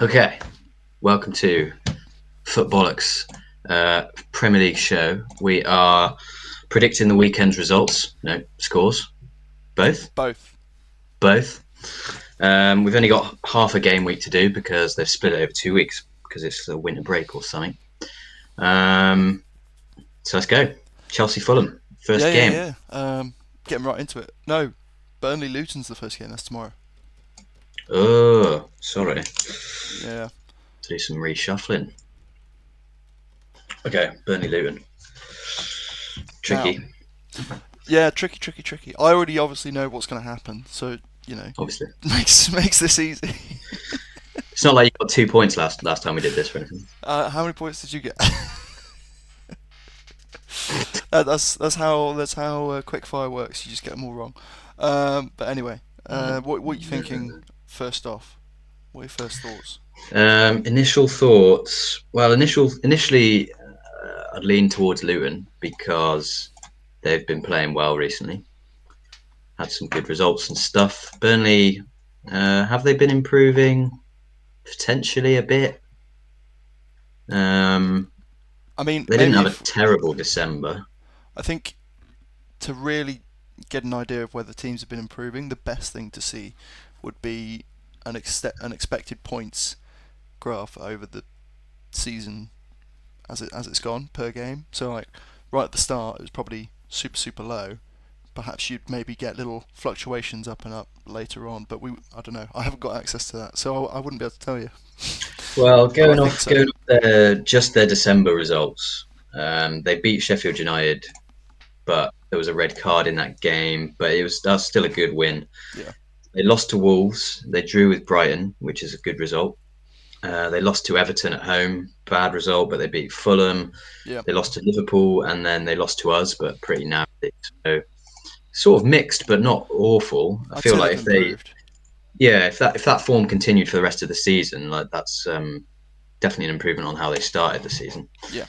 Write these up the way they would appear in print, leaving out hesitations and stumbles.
Okay, welcome to Footbollocs Premier League show. We are predicting the weekend's results. No, scores. Both? Both. Both. We've only got half a game week to do because they've split it over 2 weeks because it's a winter break or something. So let's go. Chelsea Fulham, Yeah, first yeah, game. yeah. Getting right into it. No, Burnley Luton's the first game. That's tomorrow. Oh, sorry. Yeah. Do some reshuffling. Okay, Burnley Luton. Now, Tricky, yeah, tricky, tricky, tricky. I already obviously know what's going to happen, so obviously. makes this easy. It's not like you got 2 points last time we did this or anything. How many points did you get? That's how quickfire works. You just get them all wrong. But anyway, what are you thinking first off? What are your first thoughts? Initial thoughts. Well, initially, I'd lean towards Luton because they've been playing well recently. Had some good results and stuff. Burnley, have they been improving? Potentially a bit. Um, I mean, they didn't maybe have a if terrible December. I think to really get an idea of whether teams have been improving, the best thing to see would be an expected points graph over the season as it's gone per game. So like right at the start, it was probably super low. Perhaps you'd maybe get little fluctuations up and up later on, but I don't know. I haven't got access to that, so I wouldn't be able to tell you. Well, But I think so. going off their December results, they beat Sheffield United, but there was a red card in that game. But that's still a good win. Yeah, They lost to Wolves. They drew with Brighton, which is a good result. They lost to Everton at home, bad result, but they beat Fulham. yeah. They lost to Liverpool, and then they lost to us, but pretty narrowly. So sort of mixed, but not awful. I I'd feel say like they've improved. if that form continued for the rest of the season, like that's definitely an improvement on how they started the season. Yeah,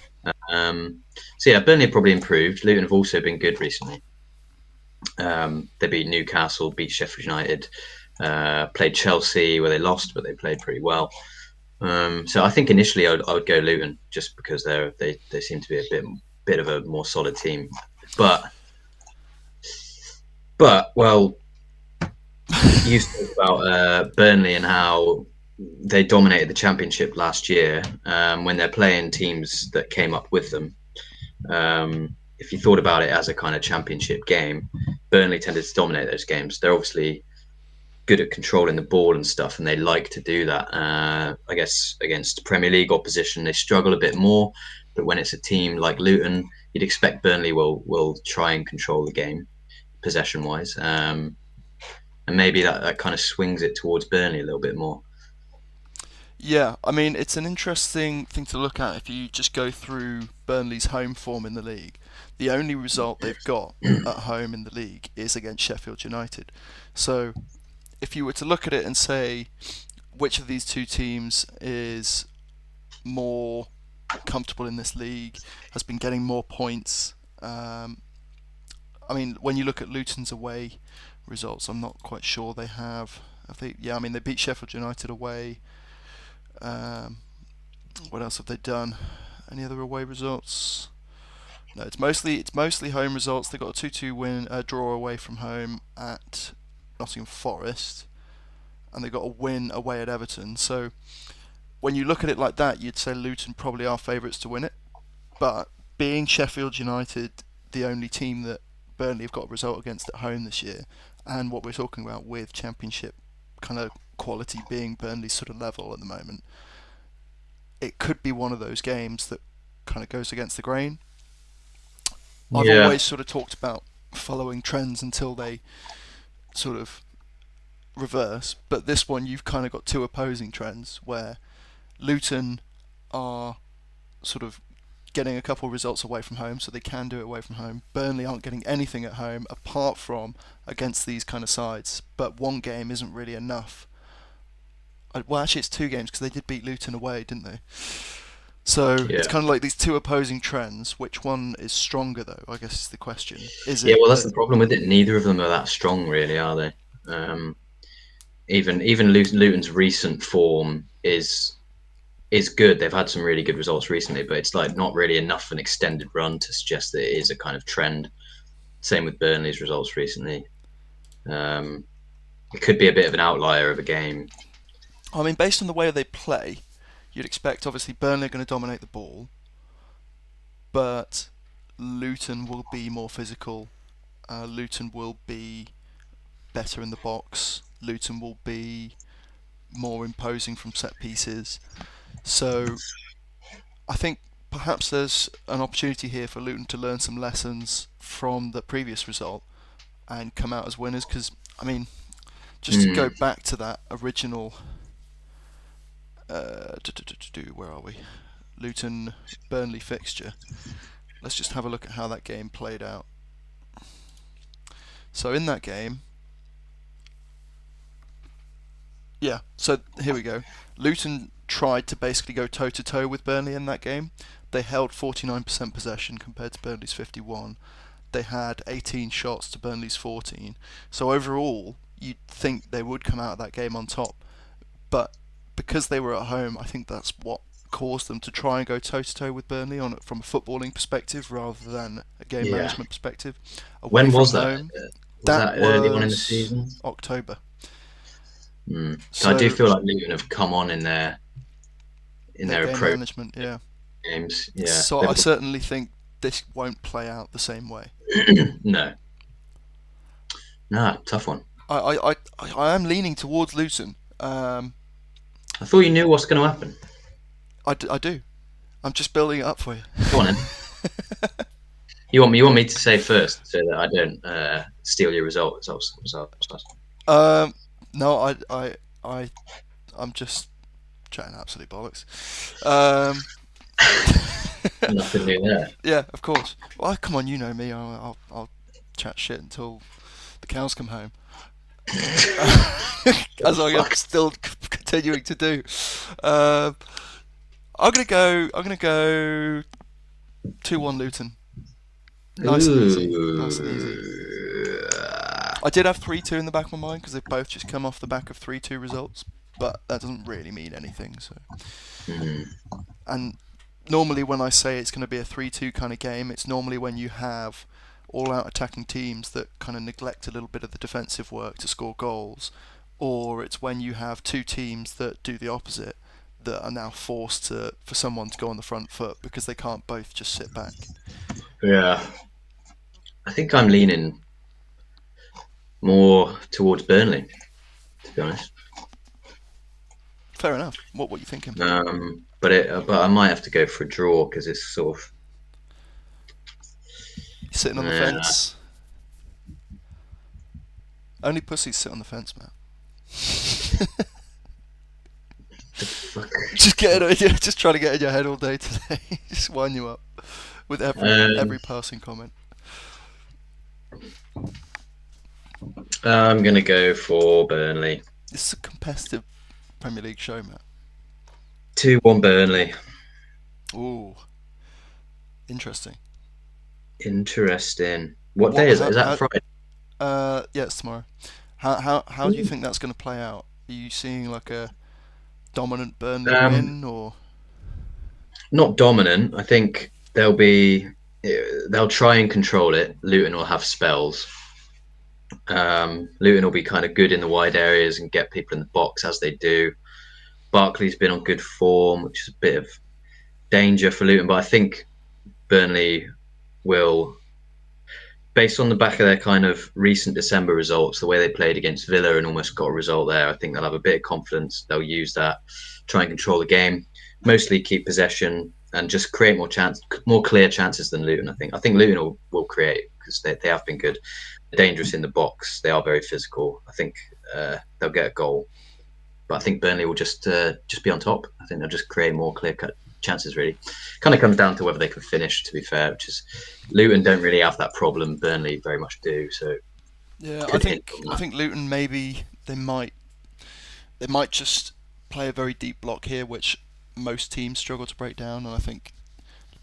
So yeah, Burnley have probably improved. Luton have also been good recently. They beat Newcastle, beat Sheffield United, played Chelsea where they lost, but they played pretty well. So I think initially I would go Luton just because they seem to be a bit of a more solid team. But well, you spoke about Burnley and how they dominated the Championship last year when they're playing teams that came up with them. If you thought about it as a kind of Championship game, Burnley tended to dominate those games. They're obviously good at controlling the ball and stuff, and they like to do that. I guess against Premier League opposition, they struggle a bit more. But when it's a team like Luton, you'd expect Burnley will try and control the game possession wise, and maybe that kind of swings it towards Burnley a little bit more. yeah. I mean, it's an interesting thing to look at if you just go through Burnley's home form in the league. The only result they've got at home in the league is against Sheffield United. So if you were to look at it and say which of these two teams is more comfortable in this league, has been getting more points. I mean, when you look at Luton's away results, I'm not quite sure they have. I think, yeah, I mean, they beat Sheffield United away. Um, what else have they done? Any other away results? No, it's mostly home results. They got a 2-2 win, a draw away from home at Nottingham Forest, and they got a win away at Everton. So when you look at it like that, you'd say Luton probably are favourites to win it. But being Sheffield United the only team that Burnley have got a result against at home this year, and what we're talking about with Championship kind of quality being Burnley's sort of level at the moment, it could be one of those games that kind of goes against the grain. I've Yeah, always sort of talked about following trends until they sort of reverse, but this one you've kind of got two opposing trends where Luton are sort of getting a couple of results away from home, so they can do it away from home. Burnley aren't getting anything at home apart from against these kind of sides, but one game isn't really enough. Well, actually, it's two games because they did beat Luton away, didn't they? So it's yeah, kind of like these two opposing trends. Which one is stronger, though? I guess is the question. Is yeah. it Well, that's that? the problem with it. Neither of them are that strong, really, are they? Um, Even Luton's recent form is good. They've had some really good results recently, but it's like not really enough of an extended run to suggest that it is a kind of trend. Same with Burnley's results recently. Um, it could be a bit of an outlier of a game. I mean, based on the way they play, you'd expect obviously Burnley are going to dominate the ball, but Luton will be more physical. Luton will be better in the box. Luton will be more imposing from set pieces. So I think perhaps there's an opportunity here for Luton to learn some lessons from the previous result and come out as winners. Because I mean, just to go back to that original, where are we? Luton Burnley fixture. Let's just have a look at how that game played out. So in that game, yeah, so here we go. Luton tried to basically go toe to toe with Burnley in that game. They held 49% possession compared to Burnley's 51. They had 18 shots to Burnley's 14. So overall, you'd think they would come out of that game on top. But because they were at home, I think that's what caused them to try and go toe to toe with Burnley from a footballing perspective rather than a game management perspective. Away When from was that? home, Was that that early on in the was season? October. So I do So feel like Luton have come on in their game approach management, yeah. games. Yeah, So I certainly think this won't play out the same way. no, tough one. I am leaning towards Luton. I thought you knew what's going to happen. I do. I'm just building it up for you. Go on then. You want me to say first so that I don't steal your results? No, I'm just chatting absolute bollocks. Nothing new there. Yeah, of course. Well, come on, you know me. I'll chat shit until the cows come home. As I'm still continuing to do. I'm gonna go 2-1 Luton. Nice and easy. Nice and easy. I did have 3-2 in the back of my mind because they've both just come off the back of 3-2 results, but that doesn't really mean anything. So, and normally when I say it's going to be a 3-2 kind of game, it's normally when you have all-out attacking teams that kind of neglect a little bit of the defensive work to score goals, or it's when you have two teams that do the opposite that are now forced for someone to go on the front foot because they can't both just sit back. Yeah, I think I'm leaning more towards Burnley, to be honest. Fair enough. What are you thinking? But I might have to go for a draw because it's sort of sitting on the fence. Only pussies sit on the fence, man. Just trying to get in your head all day today. Just wind you up with every passing comment. I'm gonna go for Burnley. This is a competitive Premier League show, Matt. 2-1 Burnley. Ooh, interesting. What day is it? Is that Friday? Yeah, it's tomorrow. How do you think that's going to play out? Are you seeing like a dominant Burnley win, or not dominant? I think they'll try and control it. Luton will have spells. Luton will be kind of good in the wide areas and get people in the box as they do. Barkley's been on good form, which is a bit of danger for Luton, but I think Burnley will, based on the back of their kind of recent December results, the way they played against Villa and almost got a result there, I think they'll have a bit of confidence. They'll use that, try and control the game, mostly keep possession and just create more clear chances than Luton. I think Luton will create because they have been good. They're dangerous in the box. They are very physical. I think they'll get a goal, but I think Burnley will just be on top. I think they'll just create more clear-cut chances. Really, kind of comes down to whether they can finish. To be fair, which is Luton don't really have that problem. Burnley very much do. So yeah, I think Luton maybe they might just play a very deep block here, which most teams struggle to break down, and I think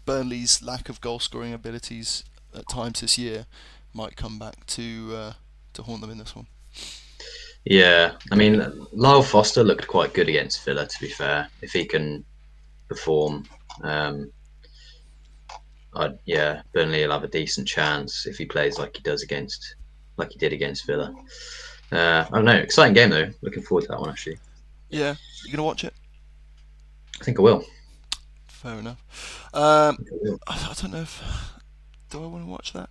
Burnley's lack of goal-scoring abilities at times this year might come back to haunt them in this one. Yeah, I mean, Lyle Foster looked quite good against Villa. To be fair, if he can perform, um, yeah, Burnley will have a decent chance if he plays like he did against Villa. I don't know. Exciting game though. Looking forward to that one actually. Yeah, you gonna watch it? I think I will. Fair enough. I think I will. I don't know if do I want to watch that.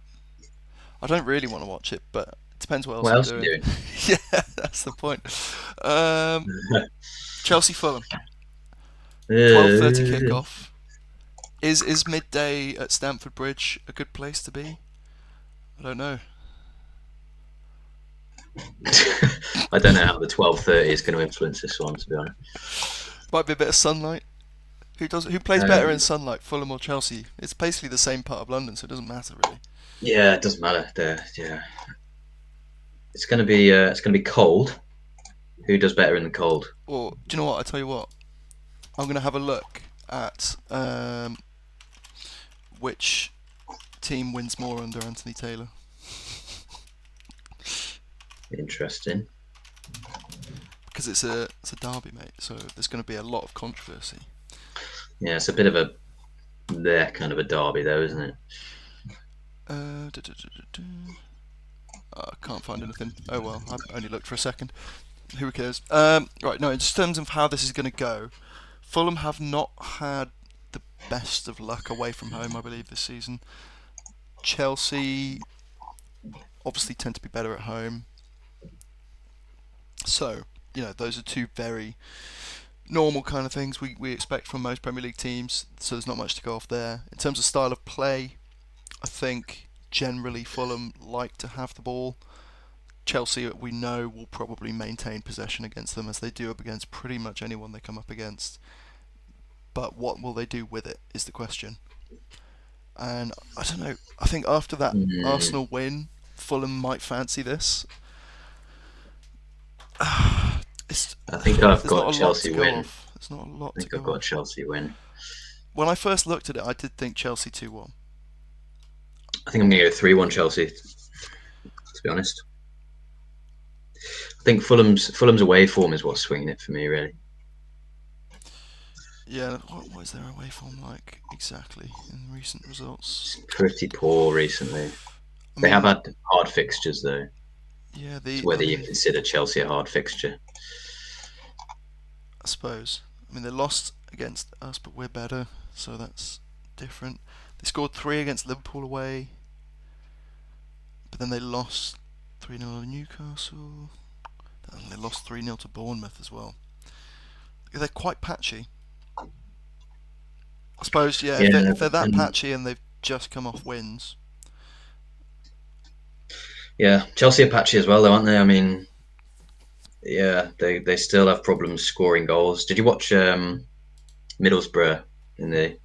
I don't really want to watch it, but it depends what else What I'm else are doing. you doing? Yeah, that's the point. Um, Chelsea Fulham, 12:30 kickoff. Is midday at Stamford Bridge a good place to be? I don't know. I don't know how the 12:30 is going to influence this one. To be honest, Might be a bit of sunlight. Who plays better in um, sunlight, Fulham or Chelsea? It's basically the same part of London, so it doesn't matter really. yeah, it doesn't matter. Yeah, it's going to be cold. Who does better in the cold? Or do you know what? I tell you what. I'm gonna have a look at which team wins more under Anthony Taylor. Interesting. Because it's a derby, mate. So there's going to be a lot of controversy. Yeah, it's a bit of a there kind of a derby though, isn't it? I can't find anything. Oh well, I only looked for a second. Who cares? Right, no. In terms of how this is going to go, Fulham have not had the best of luck away from home, I believe, this season. Chelsea obviously tend to be better at home. So, those are two very normal kind of things we expect from most Premier League teams, so there's not much to go off there. In terms of style of play, I think generally Fulham like to have the ball. Chelsea, we know, will probably maintain possession against them, as they do up against pretty much anyone they come up against. But what will they do with it is the question. And I don't know, I think after that Mm, Arsenal win, Fulham might fancy this. It's, I think I've there's not got a lot to Chelsea go win. off. There's not a lot I to think I've go got off. Chelsea win. When I first looked at it, I did think Chelsea 2-1. I think I'm going to go 3-1 Chelsea. To be honest, I think Fulham's away form is what's swinging it for me. Really, Yeah, what is their away form like exactly in recent results? it's pretty poor recently. I They have mean, had hard fixtures though. yeah, It's whether you consider Chelsea a hard fixture. I suppose. I mean, they lost against us, but we're better, so that's different. They scored 3 against Liverpool away, but then they lost 3-0 to Newcastle. And they lost 3-0 to Bournemouth as well. They're quite patchy. I suppose, yeah, Yeah, if they're that and patchy and they've just come off wins. yeah, Chelsea are patchy as well, though, aren't they? I mean, yeah, they still have problems scoring goals. Did you watch Middlesbrough in the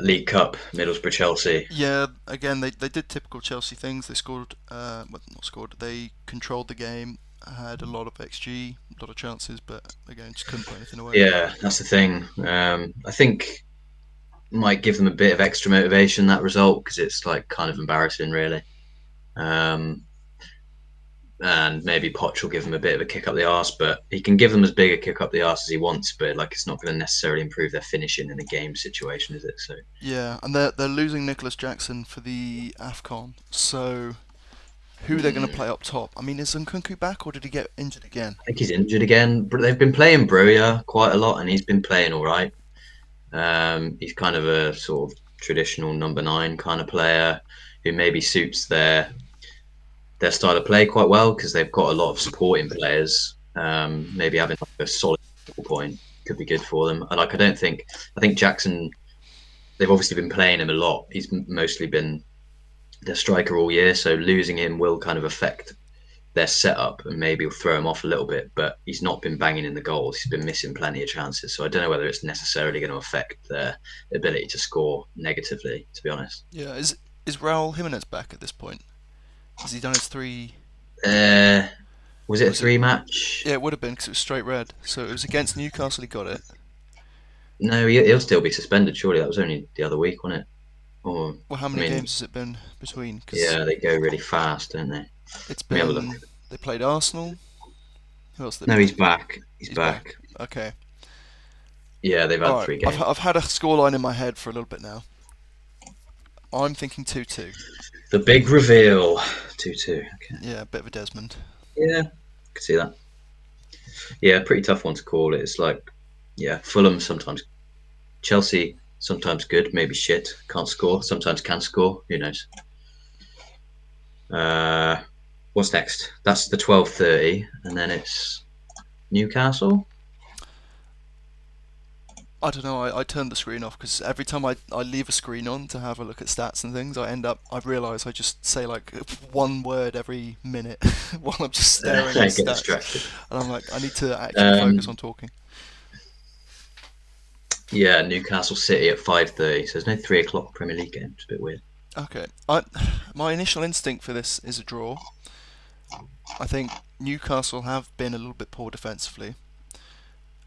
League Cup, Middlesbrough Chelsea? Yeah, again, they did typical Chelsea things. They scored, well, not scored, they controlled the game, had a lot of XG, a lot of chances, but again, just couldn't put anything away. Yeah, that's the thing. I think might give them a bit of extra motivation that result because it's like kind of embarrassing, really. Um, and maybe Poch will give them a bit of a kick up the arse, but he can give them as big a kick up the arse as he wants, but like it's not going to necessarily improve their finishing in a game situation, is it? So Yeah, and they're losing Nicholas Jackson for the AFCON, so who they're going to play up top? I mean, is Nkunku back or did he get injured again? I think he's injured again, but they've been playing Broja quite a lot, and he's been playing all right. He's kind of a sort of traditional number 9 kind of player who maybe suits their style of play quite well because they've got a lot of supporting players. Maybe having like a solid point could be good for them. Like I think Jackson. They've obviously been playing him a lot. He's mostly been their striker all year, so losing him will kind of affect their setup and maybe will throw him off a little bit. But he's not been banging in the goals. He's been missing plenty of chances. So I don't know whether it's necessarily going to affect their ability to score negatively. To be honest, Yeah, is Raul Jimenez back at this point? Has he done his 3? uh, was it a Was it? 3 match? Yeah, it would have been because it was straight red. So it was against Newcastle. He got it. No, he'll still be suspended. Surely that was only the other week, wasn't it? Or Well, how I many mean, games has it been between? Because yeah, they go really fast, don't they? Let it's me have a look. been They played Arsenal. Who else did they No, he's play? back. He's He's back. back. Okay. Yeah, they've All had right. 3 games. I've had a scoreline in my head for a little bit now. I'm thinking 2-2. The big reveal. 2-2. Okay. Yeah, a bit of a Desmond. Yeah, can see that. Yeah, pretty tough one to call. It's like, yeah, Fulham sometimes, Chelsea sometimes good, maybe shit, can't score. Sometimes can score. Who knows? Uh, what's next? That's the 12:30, and then it's Newcastle. I don't know. I turned the screen off because every time I leave a screen on to have a look at stats and things, I realise I just say like one word every minute while I'm just staring at I get stats, distracted. and I'm like, I need to actually focus Um, on talking. yeah, Newcastle City at 5:30. So there's no 3 o'clock Premier League game. It's a bit weird. Okay. My initial instinct for this is a draw. I think Newcastle have been a little bit poor defensively.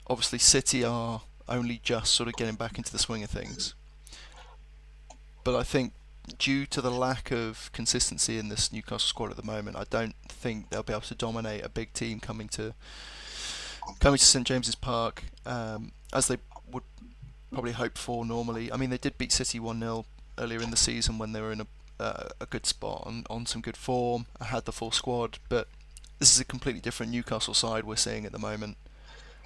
Obviously, City are only just sort of getting back into the swing of things. But I think due to the lack of consistency in this Newcastle squad at the moment, I don't think they'll be able to dominate a big team coming to St James's Park, as they would probably hope for normally. I mean, they did beat City 1-0 earlier in the season when they were in a good spot on some good form. I had the full squad, but this is a completely different Newcastle side we're seeing at the moment.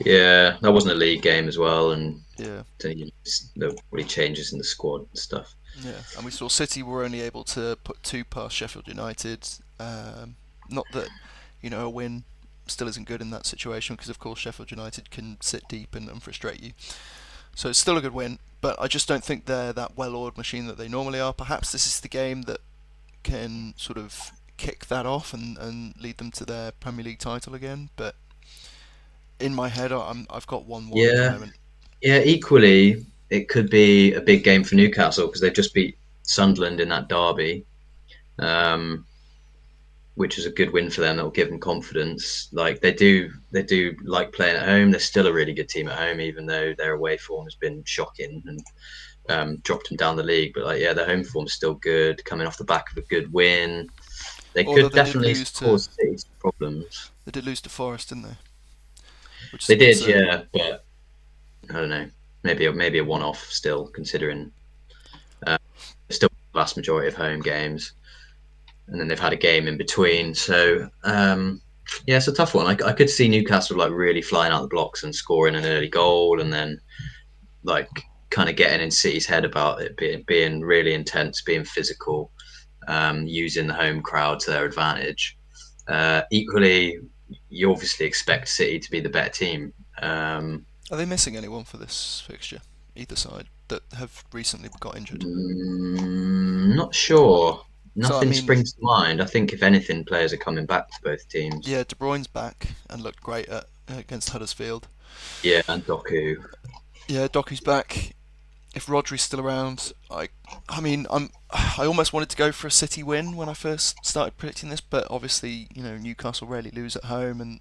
Yeah, that wasn't a league game as well, and Yeah, there were really changes in the squad and stuff. yeah. And we saw City were only able to put 2 past Sheffield United. Not that, a win still isn't good in that situation because, of course, Sheffield United can sit deep and frustrate you. So it's still a good win, but I just don't think they're that well-oiled machine that they normally are. Perhaps this is the game that can sort of kick that off and lead them to their Premier League title again. But in my head, I've got 1-1 at the Yeah, moment. yeah. Equally, it could be a big game for Newcastle because they've just beat Sunderland in that derby, um, which is a good win for them. That will give them confidence. Like they do like playing at home. They're still a really good team at home, even though their away form has been shocking and dropped them down the league. But like, yeah, their home form's still good. Coming off the back of a good win, they Although could they did definitely lose to cause City some problems. Forest, didn't they? Which is They a did, concern. yeah, but I don't know. Maybe a one-off still, considering still the vast majority of home games, and then they've had a game in between. So yeah, it's a tough one. I could see Newcastle like really flying out the blocks and scoring an early goal, and then like kind of getting in City's head about it being really intense, being physical, using the home crowd to their advantage. Equally, you obviously expect City to be the better team. Are they missing anyone for this fixture? Either side that have recently got injured. Not sure. So I Nothing mean, springs to mind. I think if anything, players are coming back for both teams. yeah, De Bruyne's back and looked great against Huddersfield. Yeah, and Doku. Yeah, Doku's back. If Rodri's still around, I mean, I almost wanted to go for a City win when I first started predicting this, but obviously, Newcastle rarely lose at home, and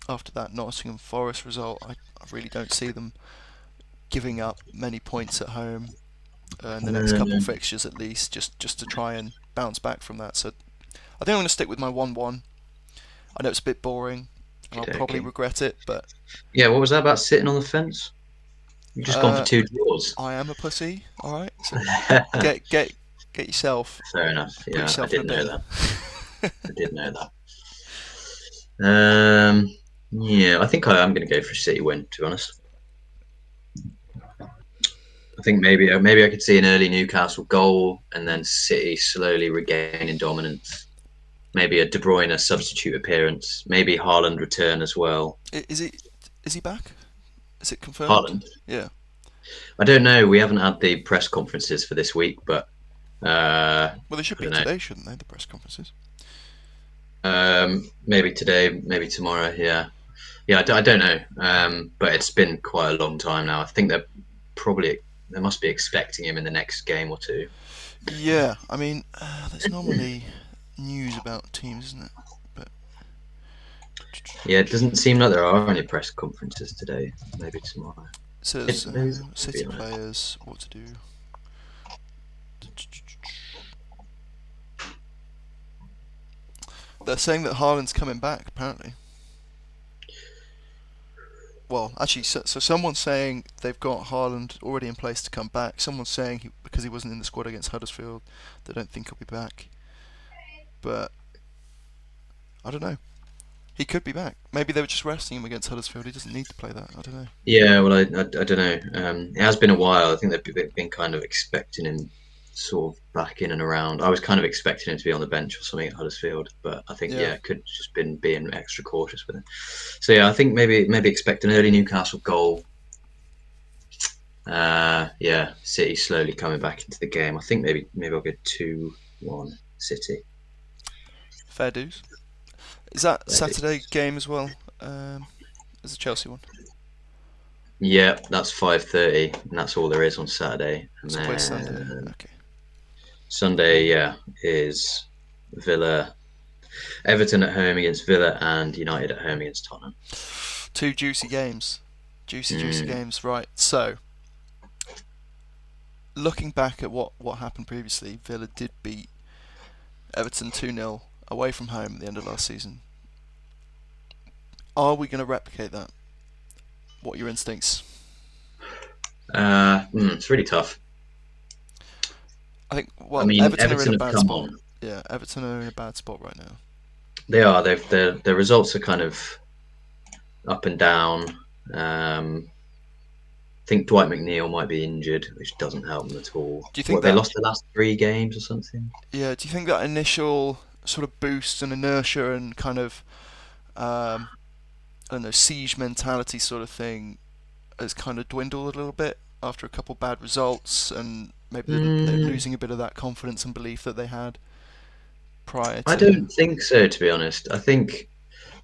after that Nottingham Forest result, I really don't see them giving up many points at home in the next couple No, fixtures at least, just to try and bounce back from that. So I think I'm going to stick with my 1-1. I know it's a bit boring, and I'll probably okay. regret it, but Yeah, what was that about sitting on the fence? You've just gone for uh, 2 draws. I am a pussy. All right, so get yourself Fair enough. put Yeah, I yourself in a did know bin. that. I did know that. Yeah, I think I am going to go for a City win. To be honest, I think maybe I could see an early Newcastle goal and then City slowly regaining dominance. Maybe a De Bruyne substitute appearance. Maybe Haaland return as well. Is he back? Is it confirmed? Haaland. Yeah. I don't know. We haven't had the press conferences for this week, but Well, they should I be don't know. today, shouldn't they? The press conferences. Maybe today, maybe tomorrow. Yeah, yeah. I don't know. But it's been quite a long time now. I think they must be expecting him in the next game or two. Yeah, I mean, there's normally news about teams, isn't it? But Yeah, it doesn't seem like there are any press conferences today. Maybe tomorrow. it says Maybe City on it. players what to do. They're saying that Haaland's coming back, apparently. Well, actually, so someone's saying they've got Haaland already in place to come back. Someone's saying because he wasn't in the squad against Huddersfield, they don't think he'll be back. But I don't know. He could be back. Maybe they were just resting him against Huddersfield. He doesn't need to play that. I don't know. Yeah, well, I don't know. It has been a while. I think they've been kind of expecting him sort of back in and around. I was kind of expecting him to be on the bench or something at Huddersfield, but I think Yeah. could just been being extra cautious with him. So yeah, I think maybe expect an early Newcastle goal. Yeah, City slowly coming back into the game. I think maybe I'll get 2-1 City. Fair dues. Is that There it Saturday is. game as well? As the Chelsea one. Yeah, that's 5:30, and that's all there is on Saturday. And So play Sunday. then Okay. Sunday, yeah, is Villa, Everton at home against Villa, and United at home against Tottenham. Two juicy games. Juicy Mm. games. Right. So, looking back at what happened previously, Villa did beat Everton 2-0 away from home at the end of last season. Are we going to replicate that? What are your instincts? It's really tough. I think, I well, mean, Everton are in Everton a have bad come spot. on. Yeah, Everton are in a bad spot right now. They are. Their results are kind of up and down. I think Dwight McNeil might be injured, which doesn't help them at all. Do you think What, they that, lost the last 3 games or something? yeah, do you think that initial sort of boost and inertia and kind of, um, I don't know, siege mentality sort of thing has kind of dwindled a little bit after a couple bad results and maybe they're Mm, losing a bit of that confidence and belief that they had prior I to. don't think so, to be honest. I think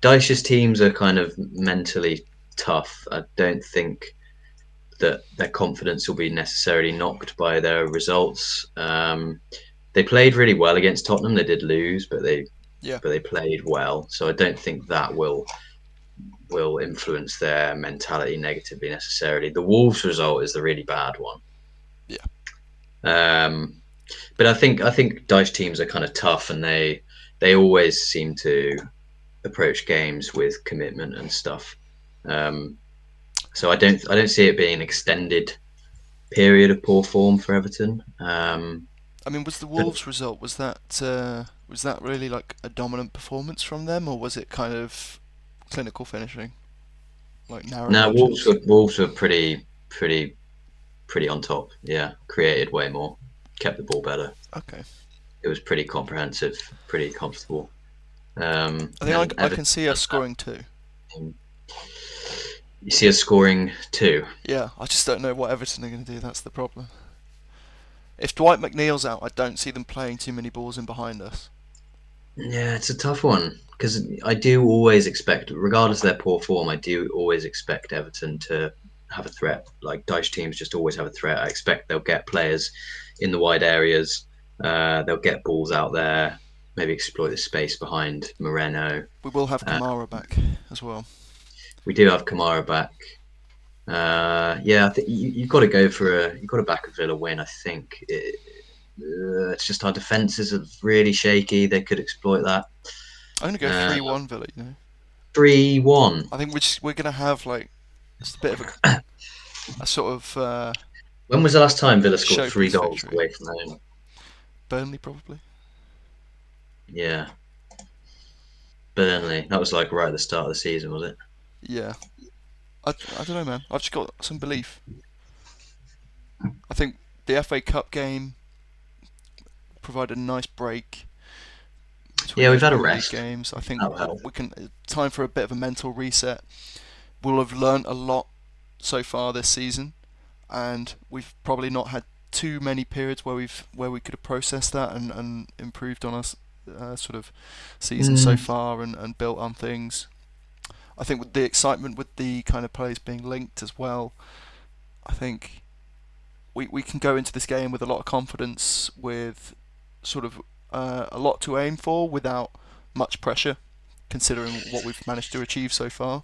Dyche's teams are kind of mentally tough. I don't think that their confidence will be necessarily knocked by their results. They played really well against Tottenham. They did lose, but Yeah, they played well. So I don't think that will influence their mentality negatively necessarily. The Wolves result is the really bad one. yeah. Um, but I think Dyche teams are kind of tough, and they always seem to approach games with commitment and stuff. Um, so I don't see it being an extended period of poor form for Everton. I mean, was the But Wolves result was that really like a dominant performance from them, or was it kind of clinical finishing, like narrow no, margins? Wolves were pretty on top. Yeah, created way more, kept the ball better. Okay, It was pretty comprehensive, pretty comfortable. I think And I Everton can see us had that scoring two. team. You see us scoring 2. Yeah, I just don't know what Everton are going to do. That's the problem. If Dwight McNeil's out, I don't see them playing too many balls in behind us. Yeah, it's a tough one because I do always expect, regardless of their poor form, I do always expect Everton to have a threat. Like Dyche teams just always have a threat. I expect they'll get players in the wide areas. They'll get balls out there, maybe exploit the space behind Moreno. We will have Uh, Kamara back as well. we do have Kamara back. Yeah, I think you've got to go for you've got to back a Villa win. I think it's just our defences are really shaky. They could exploit that. I'm going to go Uh, 3-1 Villa. You know, 3-1. I think we're going to have like just a bit of a sort of When was the last time Villa scored 3 showpiece goals victory. away from home? Burnley probably. Yeah, Burnley. That was like right at the start of the season, was it? Yeah, I don't know, man. I've just got some belief. I think the FA Cup game provided a nice break between Yeah, we've those had a Premier League rest. games. I think That'll help. we can time for a bit of a mental reset. We'll have learnt a lot so far this season, and we've probably not had too many periods where we could have processed that and improved on us sort of season so Mm, far and built on things. I think with the excitement with the kind of players being linked as well, I think we can go into this game with a lot of confidence, with sort of a lot to aim for without much pressure, considering what we've managed to achieve so far.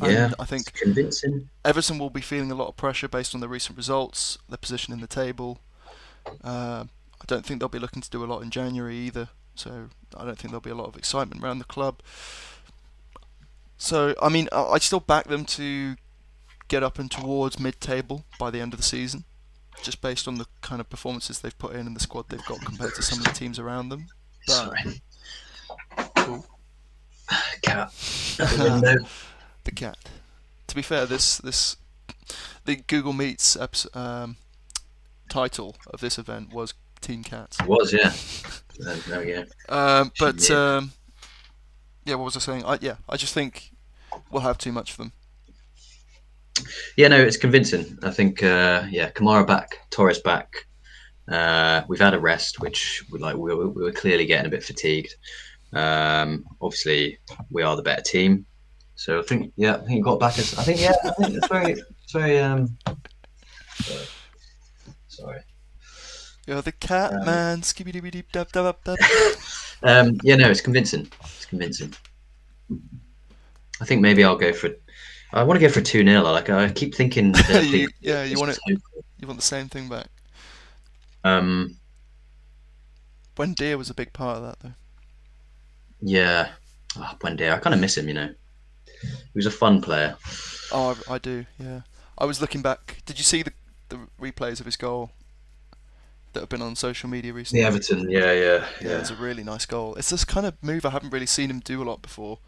yeah, And I it's think convincing. Everton will be feeling a lot of pressure based on their recent results, their position in the table. I don't think they'll be looking to do a lot in January either. so I don't think there'll be a lot of excitement around the club. So, I mean, I still back them to get up and towards mid-table by the end of the season, just based on the kind of performances they've put in and the squad they've got compared to some of the teams around them. But, Sorry. cool. Cat at the window. The cat. To be fair, the Google Meets title of this event was Teen Cats. It was, yeah. There we go. But yeah, what was I saying? I just think we'll have too much for them. Yeah, no, it's convincing. I think, Kamara back, Torres back. We've had a rest, which we were clearly getting a bit fatigued. Obviously, we are the better team. So I think it got back. I think it's very. Sorry. You're the cat man. Skibby dibby deep dub dub dub. It's convincing. It's convincing. I think maybe I'll go for. I want to go for 2-0. Like I keep thinking. You want it. You want the same thing back. Buendia was a big part of that, though. Yeah. Buendia. I kind of miss him. He was a fun player. Oh, I do. Yeah. I was looking back. Did you see the replays of his goal that have been on social media recently? The Everton. Yeah. It's a really nice goal. It's this kind of move I haven't really seen him do a lot before.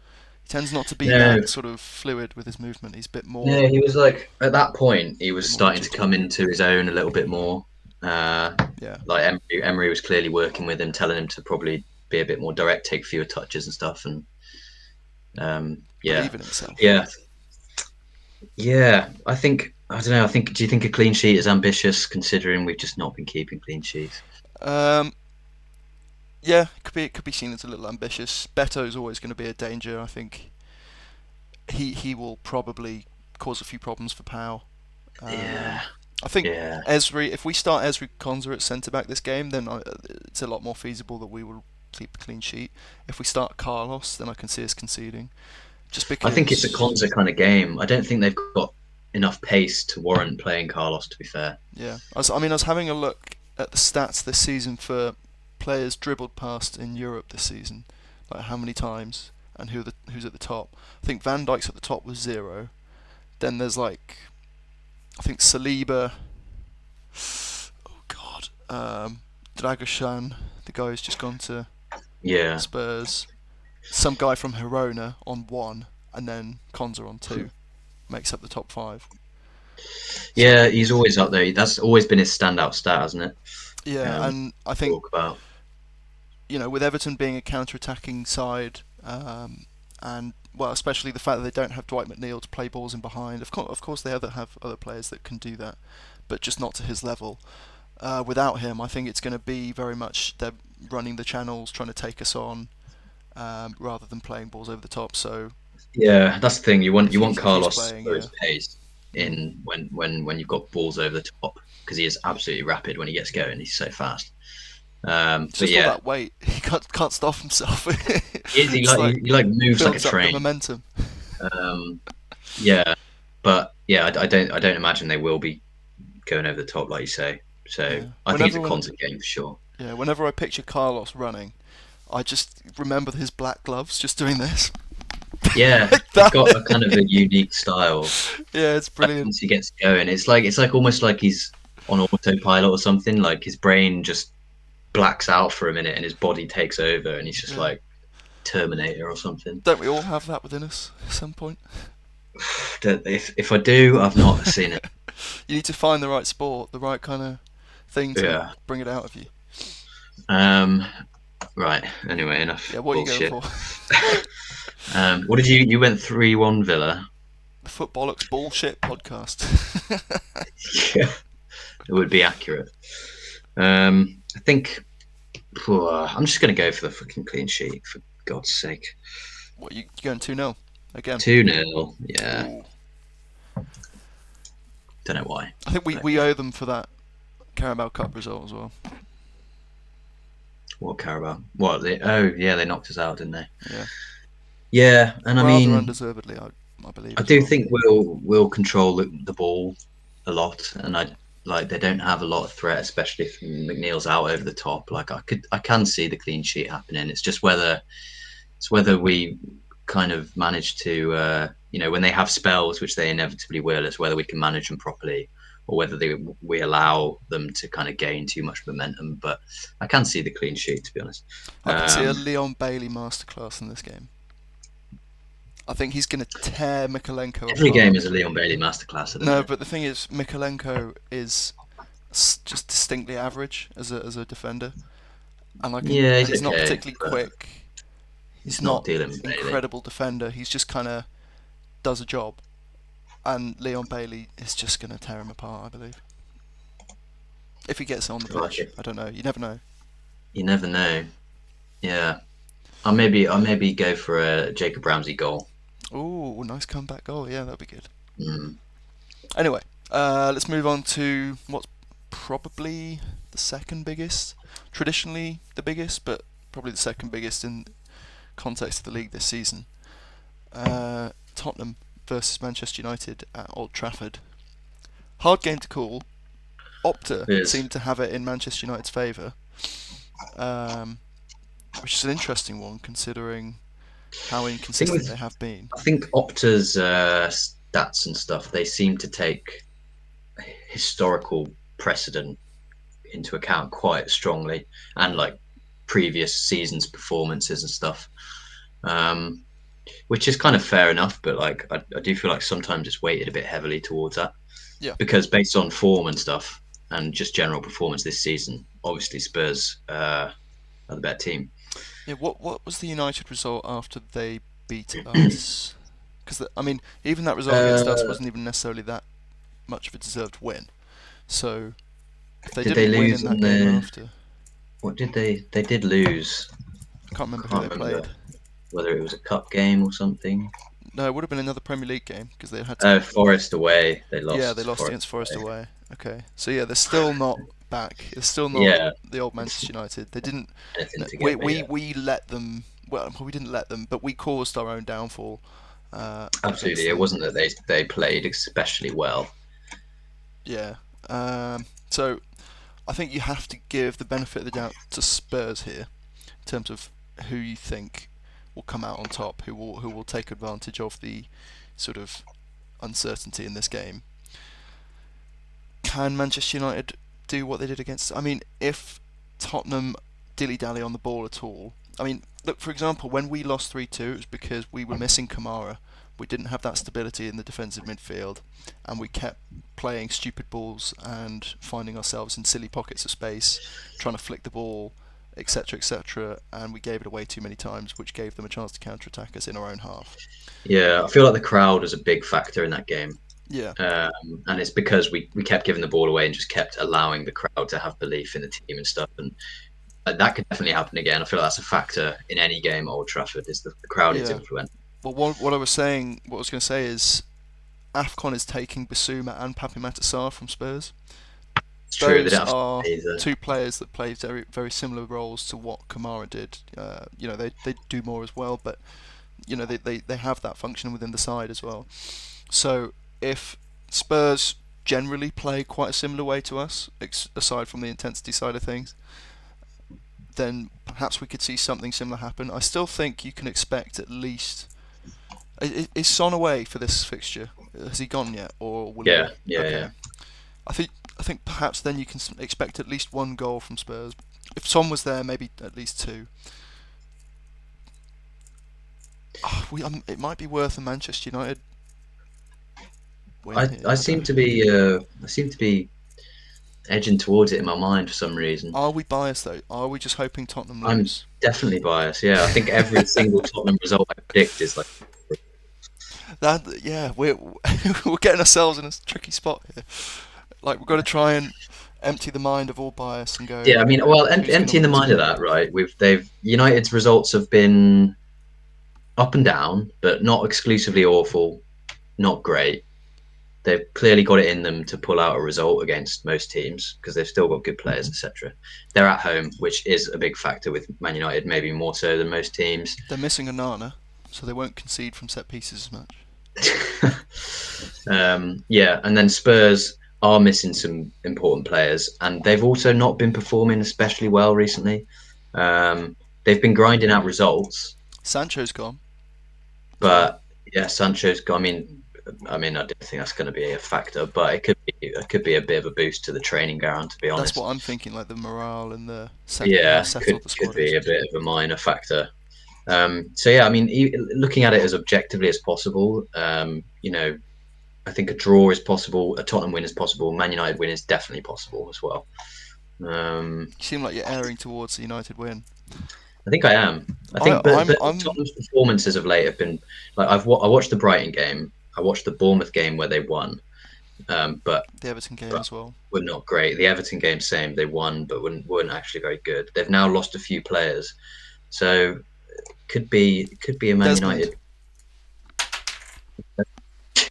He tends not to be that sort of fluid with his movement. He's a bit more. Yeah, he was like at that point he was starting to come into his own a little bit more. Like Emery was clearly working with him, telling him to probably be a bit more direct, take fewer touches and stuff, and believe in himself. Yeah. I don't know. Do you think a clean sheet is ambitious, considering we've just not been keeping clean sheets? Yeah, it could be seen as a little ambitious. Beto's always going to be a danger. I think he will probably cause a few problems for Pau. I think Esri. If we start Esri Konza at centre back this game, then it's a lot more feasible that we will keep a clean sheet. If we start Carlos, then I can see us conceding. Just because I think it's a Konza kind of game. I don't think they've got enough pace to warrant playing Carlos. To be fair. Yeah, I was having a look at the stats this season for players dribbled past in Europe this season, like how many times and who's at the top. I think Van Dijk's at the top with 0. Then there's I think Saliba. Oh God, Dragoshan, the guy who's just gone to Spurs. Some guy from Girona on 1, and then Konza on 2, makes up the top 5. Yeah, he's always up there. That's always been his standout stat, hasn't it? Yeah, and I think with Everton being a counter-attacking side, and especially the fact that they don't have Dwight McNeil to play balls in behind. Of course, they have other players that can do that, but just not to his level. Without him, I think it's going to be very much they're running the channels, trying to take us on, rather than playing balls over the top. So yeah, that's the thing. You want Carlos for his pace in when you've got balls over the top, because he is absolutely rapid when he gets going. He's so fast. Just all that weight, he can't stop himself. He moves like a train. The momentum. I don't imagine they will be going over the top like you say. So I think it's a constant game for sure. Yeah, whenever I picture Carlos running, I just remember his black gloves just doing this. Yeah, he's got a kind of a unique style. Yeah, it's brilliant. Once he gets going, it's like almost like he's on autopilot or something. Like his brain just blacks out for a minute and his body takes over, and he's just like Terminator or something. Don't we all have that within us at some point? If I do, I've not seen it. You need to find the right sport, the right kind of thing to bring it out of you. Right. Anyway, enough. Yeah, what bullshit. are you going for? What did you went 3-1 Villa? The Footbollocks Bullshit podcast. Yeah, it would be accurate. I think I'm just going to go for the fucking clean sheet, for God's sake. What, you going 2-0 again? 2-0, yeah. Ooh. Don't know why. I think we owe them for that Carabao Cup result as well. What Carabao? What? They knocked us out, didn't they? Yeah. Yeah, and rather I mean, undeservedly, I believe. I do think we'll control the ball a lot, and I Like they don't have a lot of threat, especially if McNeil's out over the top. Like I can see the clean sheet happening. It's whether we kind of manage to, when they have spells, which they inevitably will, it's whether we can manage them properly or whether we allow them to kind of gain too much momentum. But I can see the clean sheet, to be honest. I could see a Leon Bailey masterclass in this game. I think he's going to tear Mikalenko Every apart. game is a Leon Bailey masterclass. No, but the thing is, Mikalenko is just distinctly average as a defender, and Yeah, he's not okay, particularly quick. He's not not dealing with Bailey. incredible defender. He's just kind of does a job, and Leon Bailey is just going to tear him apart, I believe. If he gets on the pitch, I don't know. You never know. You never know. Yeah, I'll maybe go for a Jacob Ramsey goal. Ooh, nice comeback goal. Yeah, that'd be good. Mm. Anyway, let's move on to what's probably the second biggest, traditionally the biggest, but probably the second biggest in context of the league this season. Tottenham versus Manchester United at Old Trafford. Hard game to call. Opta seemed to have it in Manchester United's favour, which is an interesting one considering how inconsistent they have been. I think Opta's stats and stuff, they seem to take historical precedent into account quite strongly, and like previous seasons' performances and stuff, which is kind of fair enough. But like, I do feel like sometimes it's weighted a bit heavily towards that. Yeah. Because based on form and stuff, and just general performance this season, obviously Spurs are the better team. Yeah. What was the United result after they beat us? Because even that result against us wasn't even necessarily that much of a deserved win. So if they didn't win in that game after, what did they? They did lose. I can't remember who they played. Whether it was a cup game or something. No, it would have been another Premier League game because they had to. Oh, Forest away. They lost. Yeah, they lost against Forest away. Okay, so yeah, they're still not back. They're still not the old Manchester United. They didn't. We let them. Well, we didn't let them, but we caused our own downfall. Absolutely, it wasn't that they played especially well. Yeah. So I think you have to give the benefit of the doubt to Spurs here, in terms of who you think will come out on top, who will take advantage of the sort of uncertainty in this game. Can Manchester United do what they did against? If Tottenham dilly-dally on the ball at all. Look, for example, when we lost 3-2, it was because we were missing Kamara. We didn't have that stability in the defensive midfield, and we kept playing stupid balls and finding ourselves in silly pockets of space, trying to flick the ball, etc., etc., and we gave it away too many times, which gave them a chance to counter-attack us in our own half. Yeah, I feel like the crowd was a big factor in that game. Yeah. And it's because we kept giving the ball away and just kept allowing the crowd to have belief in the team and stuff. And that could definitely happen again. I feel like that's a factor in any game at Old Trafford, is the crowd is influential. Well, what I was going to say is AFCON is taking Basuma and Papi Matar Sarr from Spurs. It's true. Those are two players that played very, very similar roles to what Kamara did. They do more as well, but they have that function within the side as well. So if Spurs generally play quite a similar way to us, aside from the intensity side of things, then perhaps we could see something similar happen. I still think you can expect at least. Is Son away for this fixture? Has he gone yet, or will yeah, he? Yeah, yeah. I think perhaps then you can expect at least one goal from Spurs. If Son was there, maybe at least two. It might be worth a Manchester United win. I seem to be edging towards it in my mind for some reason. Are we biased though? Are we just hoping Tottenham lose? I'm definitely biased. Yeah, I think every single Tottenham result I predict is like. We're getting ourselves in a tricky spot here. Like, we've got to try and empty the mind of all bias and go. Yeah, emptying the mind of that, right? United's results have been up and down, but not exclusively awful, not great. They've clearly got it in them to pull out a result against most teams because they've still got good players, etc. They're at home, which is a big factor with Man United, maybe more so than most teams. They're missing Onana, so they won't concede from set pieces as much. And then Spurs, are missing some important players, and they've also not been performing especially well recently. They've been grinding out results, Sancho's gone as well. but yeah, Sancho's. I don't think that's going to be a factor, but it could be a bit of a boost to the training ground, to be That's honest. what I'm thinking, like the morale and how Yeah, could settled the could squad be is. a bit of a minor factor. So yeah, looking at it as objectively as possible, I think a draw is possible, a Tottenham win is possible, Man United win is definitely possible as well. You seem like you're erring towards the United win. I think I am. I I, think, but I'm. Tottenham's performances of late have been like I watched the Brighton game, I watched the Bournemouth game where they won, but The Everton game but as well. were not great. The Everton game, same, they won, but weren't actually very good. They've now lost a few players, so could be a Man Desmond. United.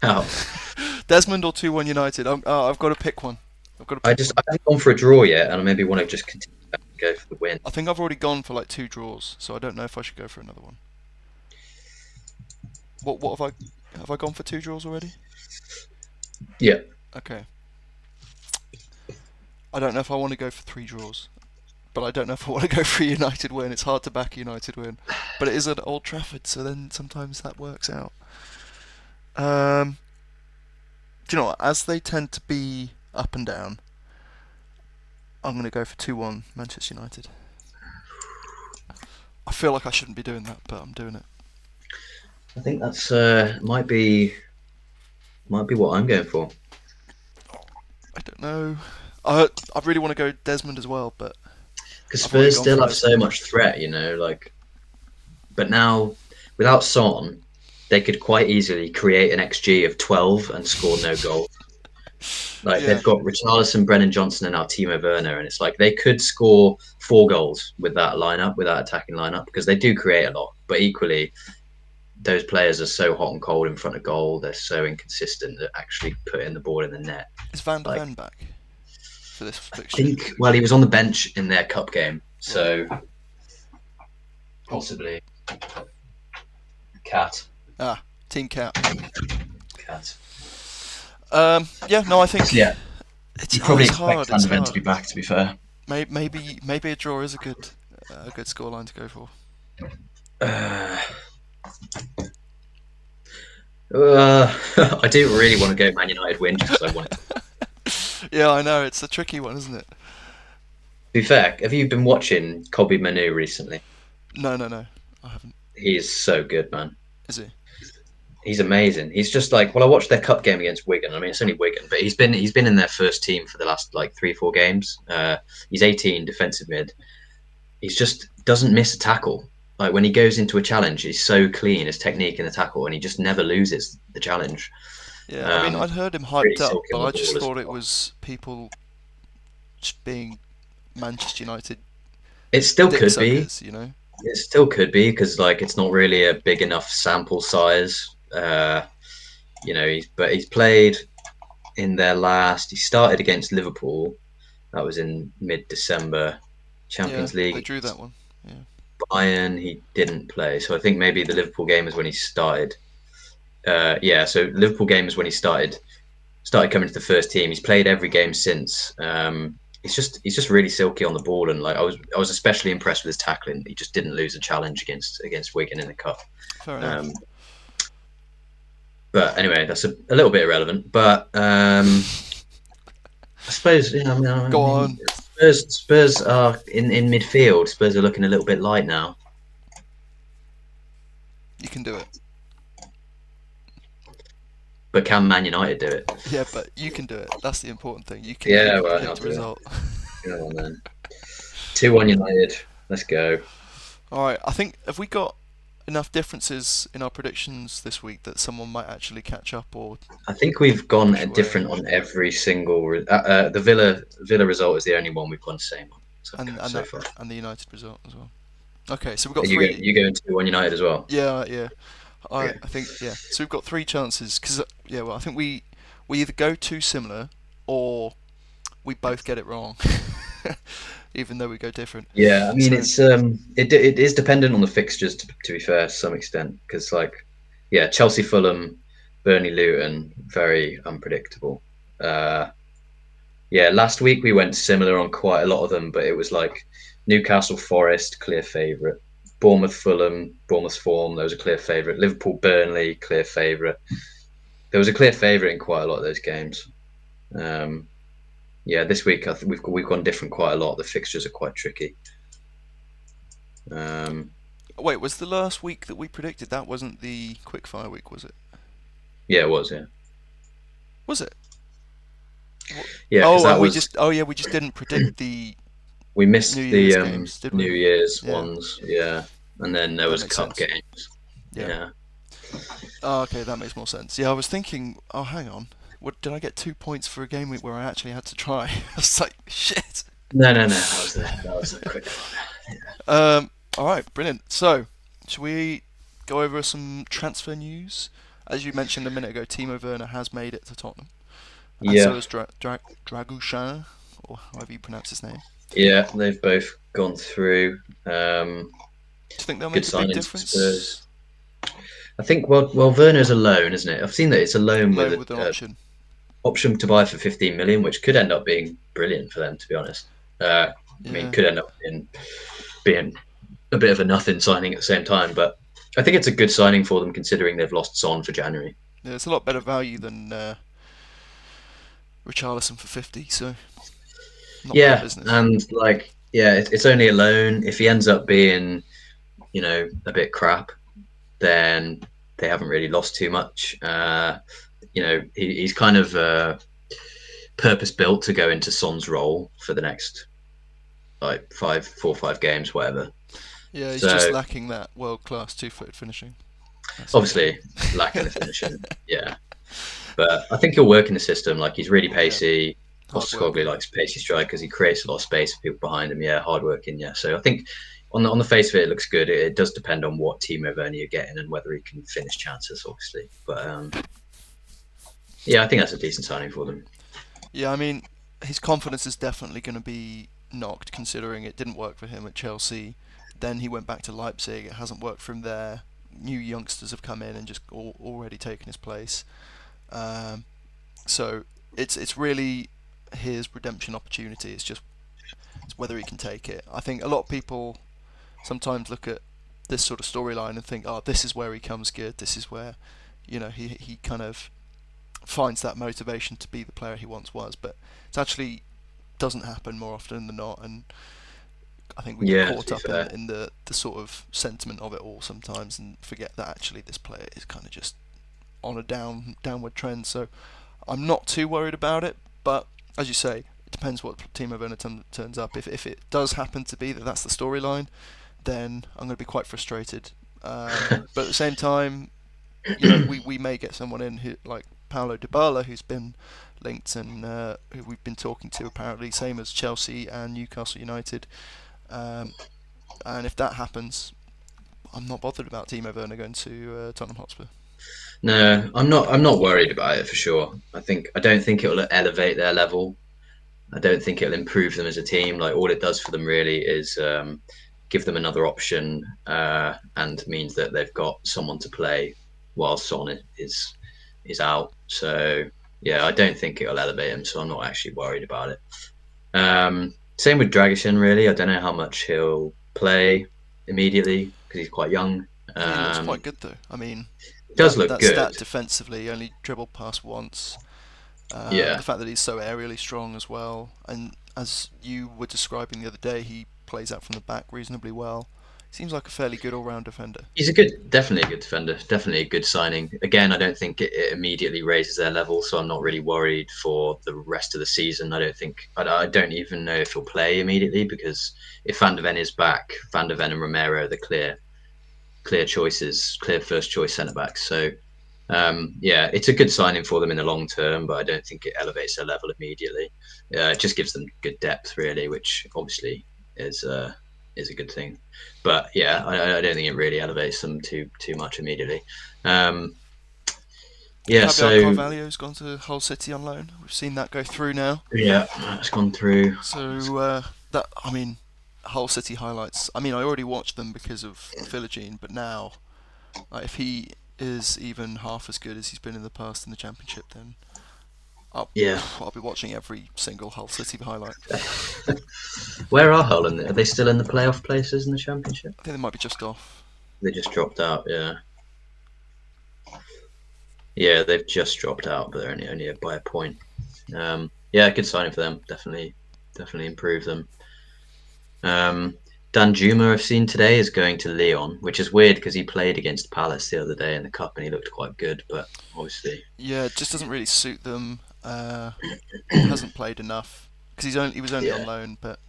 Oh, Desmond or 2-1 United. I've got to pick one. I've got to I pick just one. I haven't gone for a draw yet, and I maybe want to just continue and go for the win. I think I've already gone for like 2 draws, so I don't know if I should go for another one. What have I gone for 2 draws already? Yeah, Okay. I don't know if I want to go for 3 draws, but I don't know if I want to go for a United win. It's hard to back a United win, but it is at Old Trafford, so then sometimes that works out. Um, do you know what? As they tend to be up and down, I'm going to go for 2-1 Manchester United. I feel like I shouldn't be doing that, but I'm doing it. I think that's might be what I'm going for. I don't know. I really want to go Desmond as well, but Because I've already Spurs gone still for have so Desmond. much threat, like. But now, without Son, they could quite easily create an XG of 12 and score no goal. Like Yeah, they've got Richarlison, Brennan Johnson, and now Timo Werner, and it's like they could score 4 goals with that lineup, with that attacking lineup, because they do create a lot. But equally, those players are so hot and cold in front of goal. They're so inconsistent at actually putting the ball in the net. is Van de Like Ven back for this I fixture? think, well, he was on the bench in their cup game, Right. so possibly Cat. Team Cat. Cat. Yeah, no, I think So yeah, you probably it's expect hard. Van It's de Ven to hard. be back. To be fair, Maybe a draw is a good scoreline to go for. uh, I do really want to go Man United win just because I want it. Yeah, I know it's a tricky one, isn't it? To be fair, have you been watching Kobe Manu recently? No, I haven't. He is so good, man. Is he? He's amazing. He's just like, well, I watched their cup game against Wigan. I mean, it's only Wigan, but he's been in their first team for the last like 3-4 games. He's 18, defensive mid. He's just doesn't miss a tackle. Like when he goes into a challenge, he's so clean, his technique in the tackle, and he just never loses the challenge. Yeah, I mean, I'd heard him Really hyped up, silky but on the I just ball as thought it well. was people just being Manchester United It still dick could be. suckers, you know? It still could be because like it's not really a big enough sample size. But he's played in their last. He started against Liverpool. That was in mid-December. Yeah, Champions they League. drew that one. Yeah. Bayern, he didn't play. So I think maybe the Liverpool game is when he started. Yeah, so Liverpool game is when he started coming to the first team. He's played every game since. He's just really silky on the ball, and like I was especially impressed with his tackling. He just didn't lose a challenge against Wigan in the cup. Fair enough. Um, but anyway, that's a little bit irrelevant. But I suppose Go on. Spurs are in midfield. Spurs are looking a little bit light now. You can do it. But can Man United do it? Yeah, but you can do it. That's the important thing. You can Yeah, well, I'll predict the do it. result. Go on then. 2-1 United. Let's go. All right, I think have we got enough differences in our predictions this week that someone might actually catch up or I think we've gone Sure. different on every single. The Villa result is the only one we've gone same on so far. and the United result as well. Okay, so we've got Are you three. going? You going 2-1 United as well? Yeah. Yeah. I think yeah. So we've got 3 chances because yeah. Well, I think we either go too similar or we both get it wrong, even though we go different. Yeah, I mean So it is dependent on the fixtures to be fair to some extent because Chelsea, Fulham, Burnley, Luton, very unpredictable. Yeah, last week we went similar on quite a lot of them, but it was like Newcastle Forest, clear favourite. Bournemouth Fulham, Bournemouth form, there was a clear favourite. Liverpool Burnley, clear favourite. There was a clear favourite in quite a lot of those games. Um, yeah, this week we've gone different quite a lot. The fixtures are quite tricky. Um, Wait, was the last week that we predicted that wasn't the quickfire week, was it? yeah, it was. Yeah, Was it? yeah, because Oh, that and we was just oh yeah, we just didn't predict the we New missed the Year's games, did New we? Year's Yeah, ones. Yeah, and then there that was makes cup sense. games. Yeah. Yeah. Oh, okay, that makes more sense. Yeah, I was thinking. Oh, hang on. What did I get 2 points for a game week where I actually had to try? I was like, shit. No, no, no. That was the quick one. All right, brilliant. So, should we go over some transfer news? As you mentioned a minute ago, Timo Werner has made it to Tottenham, and so Yeah, has Dragushan, or however you pronounce his name. yeah. They've both gone through. Do you think they'll Good make a big signings for difference? Spurs. I think. Well, Werner's a loan, isn't it? I've seen that it's a loan with Loan a with an option. option to buy for 15 million, which could end up being brilliant for them, to be honest. I mean, Yeah. could end up being a bit of a nothing signing at the same time, but I think it's a good signing for them considering they've lost Son for January. Yeah, it's a lot better value than Richarlison for 50, so not bad Yeah, business. and like, yeah, it's only a loan. If he ends up being, a bit crap, then they haven't really lost too much. He's kind of purpose built to go into Son's role for the next like 4 or 5 games, whatever. Yeah, he's just So lacking that world-class two-footed finishing. That's it. obviously lacking the finishing, yeah. But I think he'll work in the system. Like he's really Yeah, pacey. hard Postecoglou working. likes pacey strikers. He creates a lot of space for people behind him. Yeah, hardworking. Yeah. So I think on the face of it, it looks good. It does depend on what Timo Werner you're getting and whether he can finish chances, obviously. But yeah, I think that's a decent signing for them. Yeah, I mean, his confidence is definitely going to be knocked considering it didn't work for him at Chelsea. Then he went back to Leipzig. It hasn't worked from there. New youngsters have come in and just already taken his place. Um, so it's really his redemption opportunity. It's whether he can take it. I think a lot of people sometimes look at this sort of storyline and think, oh, this is where he comes good. This is where, he kind of finds that motivation to be the player he once was. But it actually doesn't happen more often than not. And I think we get Yeah, to caught be up in, fair. in the sort of sentiment of it all sometimes and forget that actually this player is kind of just on a downward trend. So I'm not too worried about it. But as you say, it depends what Timo Werner turns up. If it does happen to be that that's the storyline, then I'm going to be quite frustrated. But at the same time, we may get someone in who like Paulo Dybala, who's been linked and who we've been talking to apparently, same as Chelsea and Newcastle United. Um, and if that happens, I'm not bothered about Timo Werner going to Tottenham Hotspur. No, I'm not. I'm not worried about it for sure. I don't think it will elevate their level. I don't think it'll improve them as a team. Like all it does for them really is give them another option and means that they've got someone to play while Son is out. So yeah, I don't think it'll elevate him. So I'm not actually worried about it. Same with Dragishin. Really, I don't know how much he'll play immediately because he's quite young. I think he looks quite Um, good though. I mean, it does that look that good. stat defensively only dribbled past once. The Yeah, fact that he's so aerially strong as well, and as you were describing the other day, he plays out from the back reasonably well. Seems like a fairly good all-round defender. definitely a good defender, definitely a good signing. Again, I don't think it immediately raises their level, so I'm not really worried for the rest of the season. I don't even know if he'll play immediately because if Van der Ven is back, Van der Ven and Romero are the clear choices, clear first choice centre backs. So yeah, it's a good signing for them in the long term, but I don't think it elevates their level immediately. It just gives them good depth, really, which obviously is a good thing. But yeah, I don't think it really elevates them too much immediately. Um, yeah, Fabio so Carvalho's gone to Hull City on loan. We've seen that go through now. yeah, it's gone through. So that I mean, Hull City highlights. I mean, I already watched them because of Philogene, but now, like, if he is even half as good as he's been in the past in the Championship, then I'll, Yeah. I'll be watching every single Hull City highlight. Where are Hull? Are they still in the playoff places in the Championship? I think they might be just off. They just dropped out. Yeah. Yeah, they've just dropped out, but they're only by a point. Yeah, good signing for them. Definitely improve them. Dan Juma, I've seen today, is going to Lyon, which is weird because he played against Palace the other day in the cup and he looked quite good, but obviously, Yeah, it just doesn't really suit them. Hasn't played enough because he was only on yeah, loan. But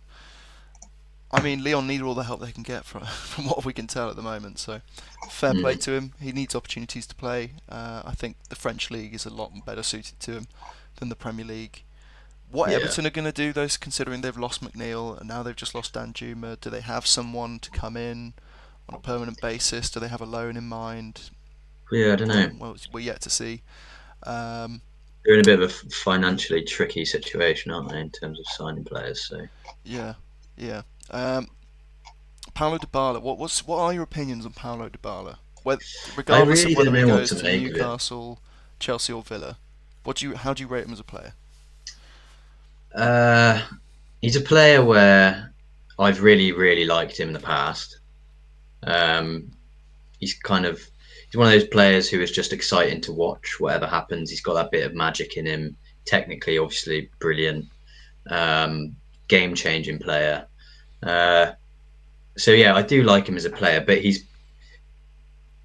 I mean, Leon need all the help they can get from from what we can tell at the moment. So fair play mm, to him. He needs opportunities to play. I think the French league is a lot better suited to him than the Premier League. What yeah, Everton are going to do, though, considering they've lost McNeil and now they've just lost Dan Juma, do they have someone to come in on a permanent basis? Do they have a loan in mind? yeah. I don't know. Well, we're yet to see. Um, They're in a bit of a financially tricky situation, aren't they, in terms of signing players? So yeah, yeah. Um, Paulo Dybala. What are your opinions on Paulo Dybala? I Regardless of really whether don't he know what goes to to make of it. Newcastle, Chelsea, or Villa, how do you rate him as a player? Uh, he's a player where I've really liked him in the past. Um, he's one of those players who is just exciting to watch. Whatever happens, he's got that bit of magic in him. Technically, obviously, brilliant, game changing player. Uh, so yeah, I do like him as a player, but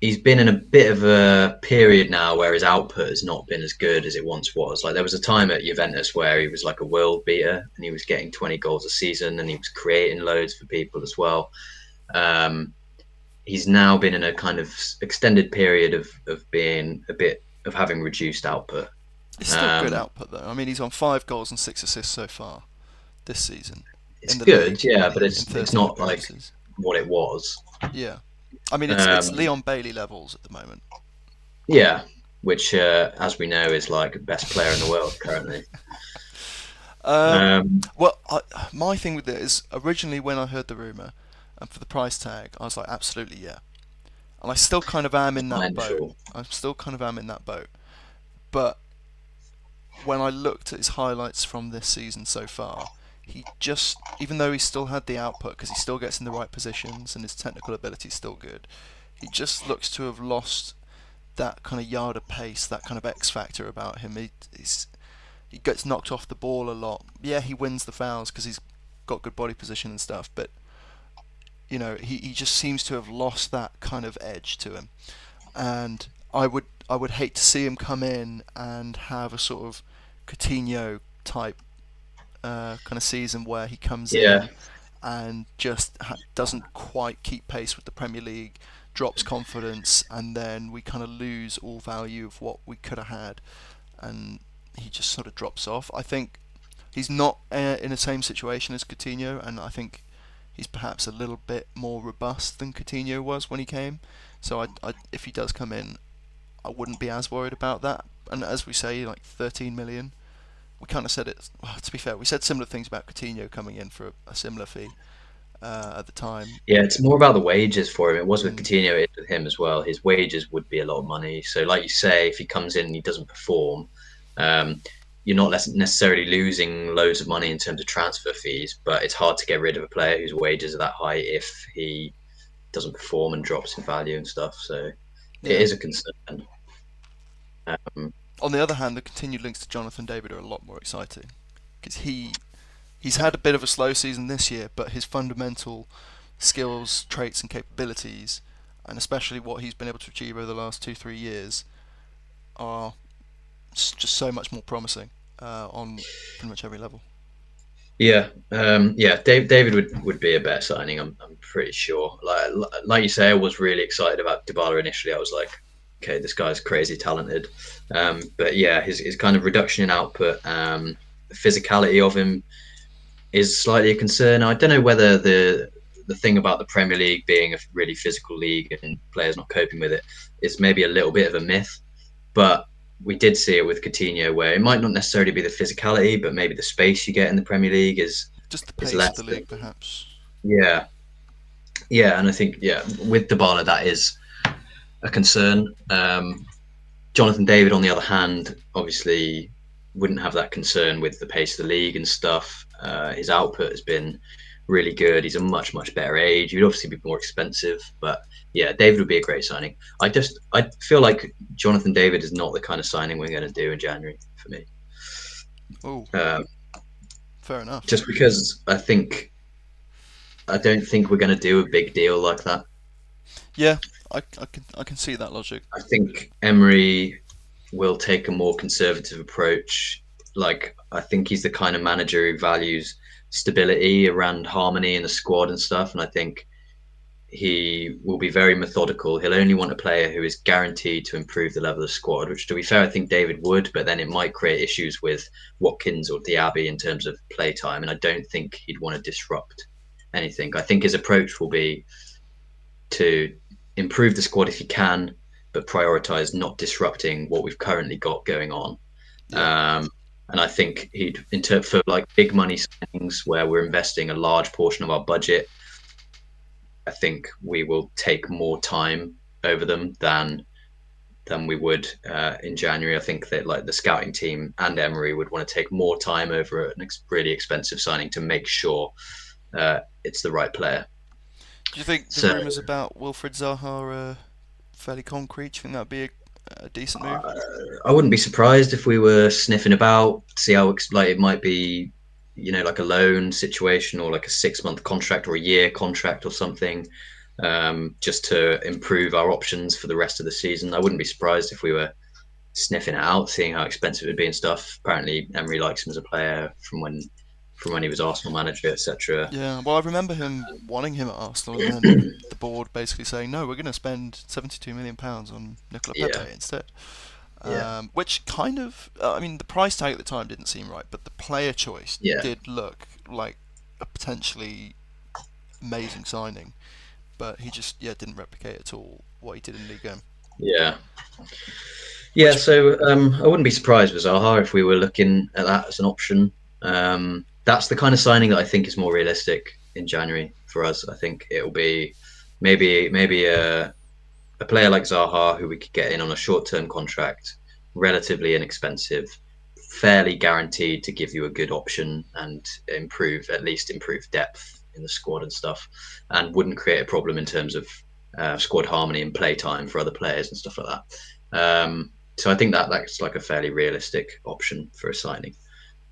he's been in a bit of a period now where his output has not been as good as it once was. Like there was a time at Juventus where he was like a world beater and he was getting 20 goals a season and he was creating loads for people as well. Um, he's now been in a kind of extended period of being a bit of having reduced output. It's still good Um, output though. I mean, he's on 5 goals and 6 assists so far this season it's in the good, league yeah, but in it's 13 not like appearances. what it was. Yeah, I mean it's Um, Leon Bailey levels at the moment. yeah, which as we know is like best player in the world currently. Um, Um, well, my thing with it is originally when I heard the rumor and for the price tag, I was like, absolutely yeah, and I still kind of am in that boat. Financial. I still kind of am in that boat, but when I looked at his highlights from this season so far, he just, even though he still had the output because he still gets in the right positions and his technical ability is still good, he just looks to have lost that kind of yard of pace, that kind of X factor about him. He gets knocked off the ball a lot. Yeah, he wins the fouls because he's got good body position and stuff, but he just seems to have lost that kind of edge to him. And I would hate to see him come in and have a sort of Coutinho type kind of season where he comes Yeah, in and just doesn't quite keep pace with the Premier League, drops confidence, and then we kind of lose all value of what we could have had, and he just sort of drops off. I think he's not in the same situation as Coutinho, and I think he's perhaps a little bit more robust than Coutinho was when he came. So if he does come in, I wouldn't be as worried about that. And as we say, like 13 million, we kind of said it. Well, to be fair, we said similar things about Coutinho coming in for a similar fee at the time. yeah, it's more about the wages for him. It was with Mm, Coutinho, it is with him as well. His wages would be a lot of money. So, like you say, if he comes in and he doesn't perform, um, you're not necessarily losing loads of money in terms of transfer fees, but it's hard to get rid of a player whose wages are that high if he doesn't perform and drops in value and stuff. So, it yeah. is a concern. Um, On the other hand, the continued links to Jonathan David are a lot more exciting because he's had a bit of a slow season this year, but his fundamental skills, traits, and capabilities, and especially what he's been able to achieve over the last 2-3 years, are just so much more promising on pretty much every level. yeah. David would be a better signing. I'm pretty sure. Like you say, I was really excited about Dybala initially. I was like, okay, this guy's crazy talented. But yeah, his kind of reduction in output, the physicality of him is slightly a concern. I don't know whether the thing about the Premier League being a really physical league and players not coping with it is maybe a little bit of a myth, but we did see it with Coutinho, where it might not necessarily be the physicality, but maybe the space you get in the Premier League Just the is pace of less the than. league, perhaps. Yeah, yeah, and I think with Dybala that is a concern. Jonathan David, on the other hand, obviously wouldn't have that concern with the pace of the league and stuff. His output has been really good. He's a much better age. He'd obviously be more expensive, but yeah, David would be a great signing. I feel like Jonathan David is not the kind of signing we're going to do in January for me. Oh, Um, fair enough. just because I don't think we're going to do a big deal like that. Yeah, I can see that logic. I think Emery will take a more conservative approach. Like, I think he's the kind of manager who values stability around harmony in the squad and stuff. And I think he will be very methodical. He'll only want a player who is guaranteed to improve the level of the squad, which, to be fair, I think David would, but then it might create issues with Watkins or Diaby in terms of play time. And I don't think he'd want to disrupt anything. I think his approach will be to improve the squad if he can, but prioritize not disrupting what we've currently got going on. Yeah. And I think he'd for like big money signings where we're investing a large portion of our budget. I think we will take more time over them than we would in January. I think that like the scouting team and Emery would want to take more time over an really expensive signing to make sure it's the right player. Do you think the So rumours about Wilfred Zaha are fairly concrete? Do you think that'd be a decent move? I wouldn't be surprised if we were sniffing about, see how like it might be, like a loan situation or like a 6 month contract or a year contract or something, just to improve our options for the rest of the season. I wouldn't be surprised if we were sniffing it out, seeing how expensive it'd be and stuff. Apparently, Emery likes him as a player from when he was Arsenal manager, etc. Yeah, well, I remember him wanting him at Arsenal, and then the board basically saying, no, we're going to spend £72 million on Nicola Yeah, Pepe instead. yeah, Which kind of, I mean, the price tag at the time didn't seem right, but the player choice yeah, did look like a potentially amazing signing. But he just, yeah, didn't replicate at all what he did in League One. yeah. Yeah, Which, so I wouldn't be surprised with Zaha if we were looking at that as an option. That's the kind of signing that I think is more realistic in January for us. I think it'll be maybe a player like Zaha who we could get in on a short term contract, relatively inexpensive, fairly guaranteed to give you a good option and at least improve depth in the squad and stuff, and wouldn't create a problem in terms of squad harmony and play time for other players and stuff like that. So I think that's like a fairly realistic option for a signing.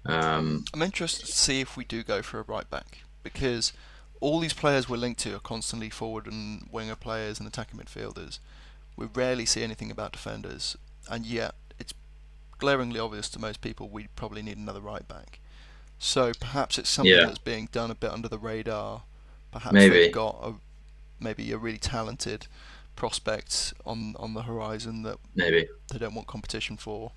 I'm interested to see if we do go for a right back, because all these players we're linked to are constantly forward and winger players and attacking midfielders. We rarely see anything about defenders, and yet it's glaringly obvious to most people we probably need another right back. So perhaps it's something Yeah, that's being done a bit under the radar. Perhaps they've maybe, got maybe a really talented prospect on the horizon that maybe. they don't want competition for.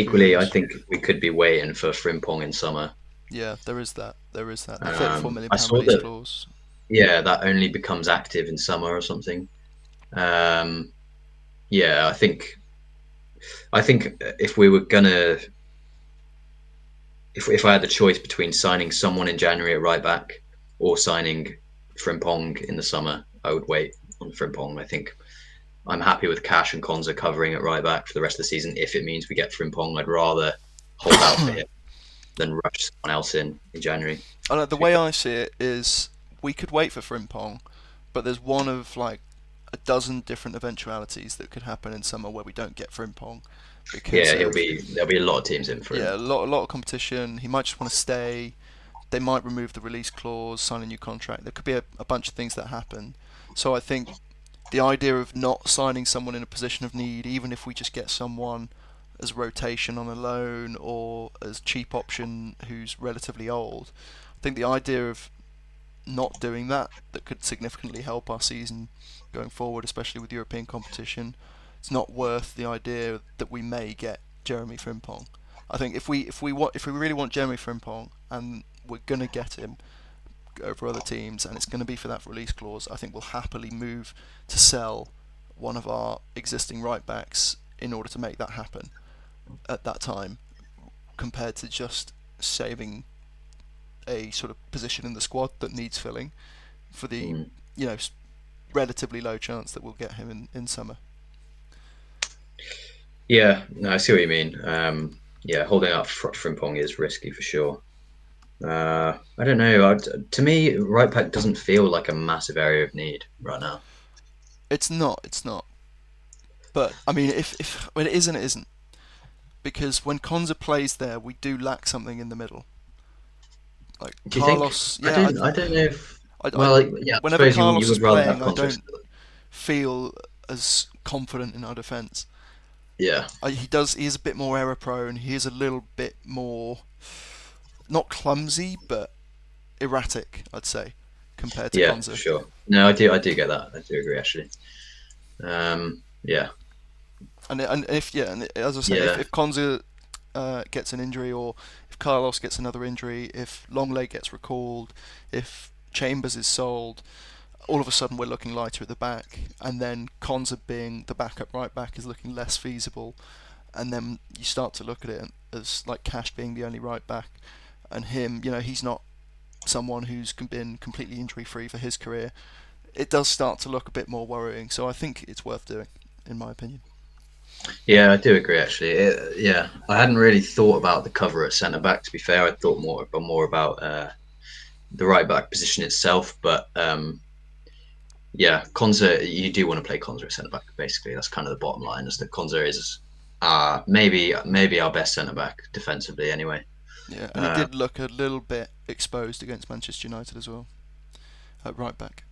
Who Equally, I knows? think we could be waiting for Frimpong in summer. Yeah, there is that. There is that. The £34 million I pound saw release that. clause. Yeah, that only becomes active in summer or something. Um, yeah, I think if we were gonna, if I had the choice between signing someone in January at right back or signing Frimpong in the summer, I would wait on Frimpong. I think I'm happy with Cash and Konza covering at right back for the rest of the season. If it means we get Frimpong, I'd rather hold out for him than rush someone else in January. I know, the To be way fair. I see it is we could wait for Frimpong, but there's one of like a dozen different eventualities that could happen in summer where we don't get Frimpong because Yeah, of there'll be a lot of teams in for yeah, him. a lot of competition. He might just want to stay. They might remove the release clause, sign a new contract. There could be a bunch of things that happen. So I think the idea of not signing someone in a position of need, even if we just get someone as rotation on a loan or as cheap option who's relatively old, I think the idea of not doing that could significantly help our season going forward, especially with European competition. It's not worth the idea that we may get Jeremy Frimpong. I think if we really want Jeremy Frimpong and we're gonna get him over other teams and it's gonna be for that release clause, I think we'll happily move to sell one of our existing right backs in order to make that happen at that time, compared to just saving a sort of position in the squad that needs filling for the Mm. you know relatively low chance that we'll get him in summer. Yeah, no, I see what you mean. yeah, holding up Frimpong is risky for sure. I don't know. To me, right back doesn't feel like a massive area of need right now. It's not. It's not. But I mean, if well, it isn't, it isn't. Because when Konza plays there, we do lack something in the middle. Like Do you think? Carlos, I yeah, don't. I don't know if. I Well, like, yeah, I whenever suppose you Carlos is would rather have playing, I context. don't feel as confident in our defence. Yeah, He does. He is a bit more error prone. He is a little bit more not clumsy, but erratic. I'd say compared to yeah, for Konza. sure. No, I do. I do get that. I do agree, actually. Yeah, And if yeah, and as I say, yeah, if Konza gets an injury, or if Carlos gets another injury, if Longlet gets recalled, if Chambers is sold, all of a sudden we're looking lighter at the back, and then Konza being the backup right back is looking less feasible, and then you start to look at it as like Cash being the only right back, and him, he's not someone who's been completely injury free for his career. It does start to look a bit more worrying, so I think it's worth doing, in my opinion. yeah. I do agree, actually. Yeah, I hadn't really thought about the cover at centre back. To be fair, I thought more about the right back position itself. But yeah, Konza, you do want to play Konza at centre back. Basically, that's kind of the bottom line. Is that Konza is maybe our best centre back defensively, anyway. Yeah, and he Uh, did look a little bit exposed against Manchester United as well, at right back.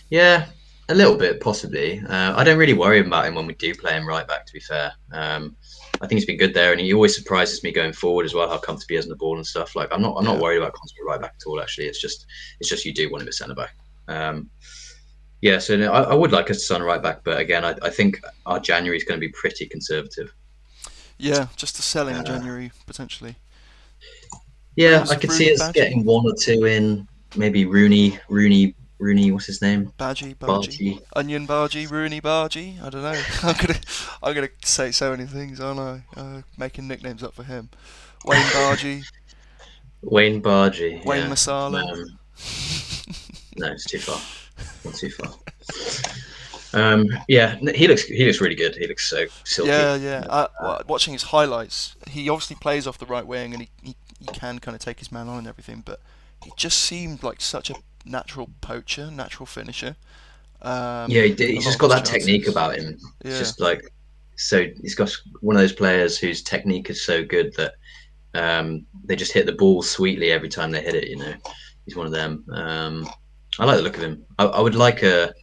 Yeah, a little bit possibly. I don't really worry about him when we do play him right back. To be fair, I think he's been good there, and he always surprises me going forward as well. How comfortable he is on the ball and stuff. Like I'm not Yeah, worried about Constable right back at all. Actually, it's just you do want him at centre back. Um, yeah, so no, I would like us to sign a right back, but again, I think our January is going to be pretty conservative. yeah, just to sell in Uh, January potentially. yeah, I could see Rooney us Badgie, getting one or two in. Maybe Rooney. What's his name? Bargy, Bargy. Onion Bargy, Rooney Bargy. I don't know. I'm gonna say so many things, aren't I? Making nicknames up for him. Wayne Bargy, Wayne Bargy. Wayne Yeah. Masala. No, it's too far. Not too far. Yeah, he looks really good. He looks so silky. Yeah, yeah. Watching his highlights, he obviously plays off the right wing, and he can kind of take his man on and everything, but he just seemed like such a natural poacher, natural finisher. Yeah, A he's lot just of got his that technique chances. about him. It's Yeah, just like so. He's got one of those players whose technique is so good that they just hit the ball sweetly every time they hit it. He's one of them. I like the look of him. I would like a.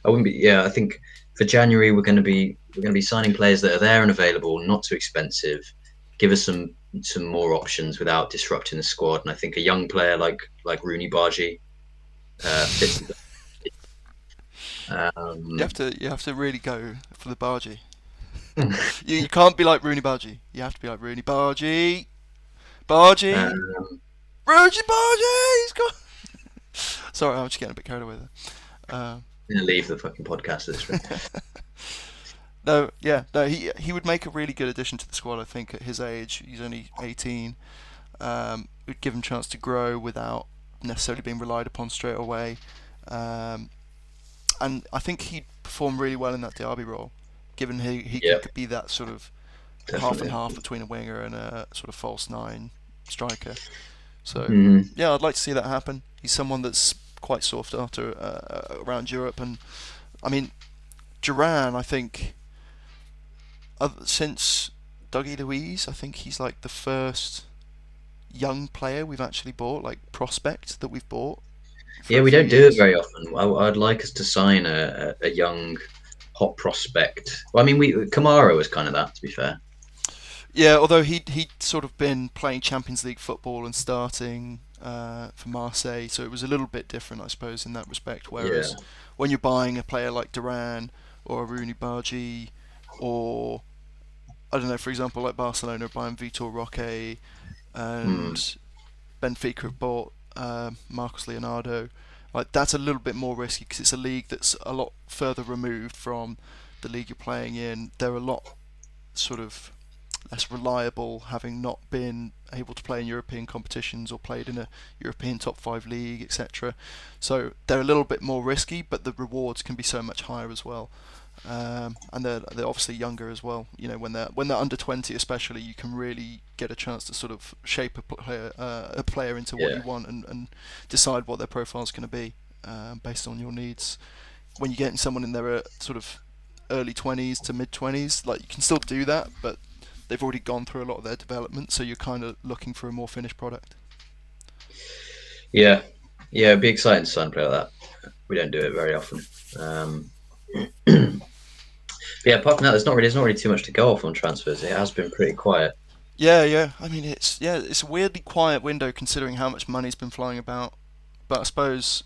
I wouldn't be. Yeah, I think for January we're going to be signing players that are there and available, not too expensive. Give us some more options without disrupting the squad. And I think a young player like Rooney Bargy fits. you Um, have to really go for the Bargy. You can't be like Rooney Bargy. You have to be like Rooney Bargy, Bargy, um, Rooney Bargy. He's got. Sorry, I'm just getting a bit carried away there. gonna leave the fucking podcast at this rate. No, yeah, no, he would make a really good addition to the squad. I think at his age, he's only 18. Would give him a chance to grow without necessarily being relied upon straight away. Um, and I think he'd perform really well in that Derby role, given he Yeah, could be that sort of half and definitely. half between a winger and a sort of false nine striker. So Mm. yeah, I'd like to see that happen. He's someone that's quite sought after around Europe, and I mean Duran. I think since Dougie Louise, I think he's like the first young player we've actually bought, like prospect that we've bought for Yeah, a we few don't do it years. very often. I'd like us to sign a young, hot prospect. Well, I mean, Kamara was kind of that, to be fair. Yeah, although he'd sort of been playing Champions League football and starting for Marseille, so it was a little bit different, I suppose, in that respect. Yeah. Whereas when you're buying a player like Duran or a Rooney Bargi, or I don't know, for example, like Barcelona buying Vitor Roque Mm. and Benfica have bought Marcos Leonardo, like that's a little bit more risky because it's a league that's a lot further removed from the league you're playing in. They're a lot sort of less reliable, having not been able to play in European competitions or played in a European top five league, etc. So they're a little bit more risky, but the rewards can be so much higher as well. and they're obviously younger as well. You know, when they're under 20, especially, you can really get a chance to sort of shape a player into what Yeah, you want and decide what their profile is going to be based on your needs. When you're getting someone in their sort of early 20s to mid 20s, like you can still do that, but they've already gone through a lot of their development, so you're kind of looking for a more finished product. yeah, yeah. It'd be exciting to sign a player like that. We don't do it very often. But yeah, apart from that, there's not really too much to go off on transfers. It has been pretty quiet. Yeah, yeah. I mean, it's a weirdly quiet window considering how much money's been flying about. But I suppose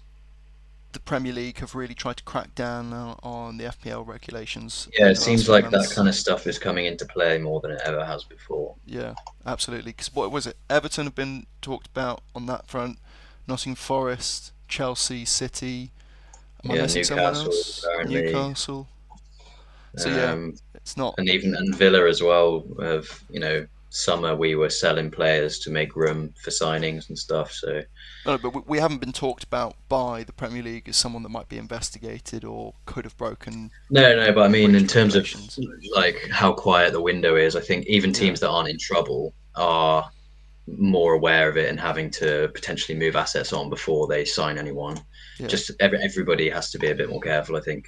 the Premier League have really tried to crack down on the FPL regulations Yeah, it in the last seems few like that months. kind of stuff is coming into play more than it ever has before. Yeah, absolutely. Because what was it? Everton have been talked about on that front. Nottingham Forest, Chelsea, City. Am I Yeah, missing someone Newcastle else? apparently, Newcastle. So yeah, um, it's not. and Villa as well. Of summer we were selling players to make room for signings and stuff. So No, but we haven't been talked about by the Premier League as someone that might be investigated or could have broken no, but I mean in breached terms of regulations. like how quiet the window is, I think even Yeah, teams that aren't in trouble are more aware of it and having to potentially move assets on before they sign anyone. yeah. Just everybody has to be a bit more careful, I think.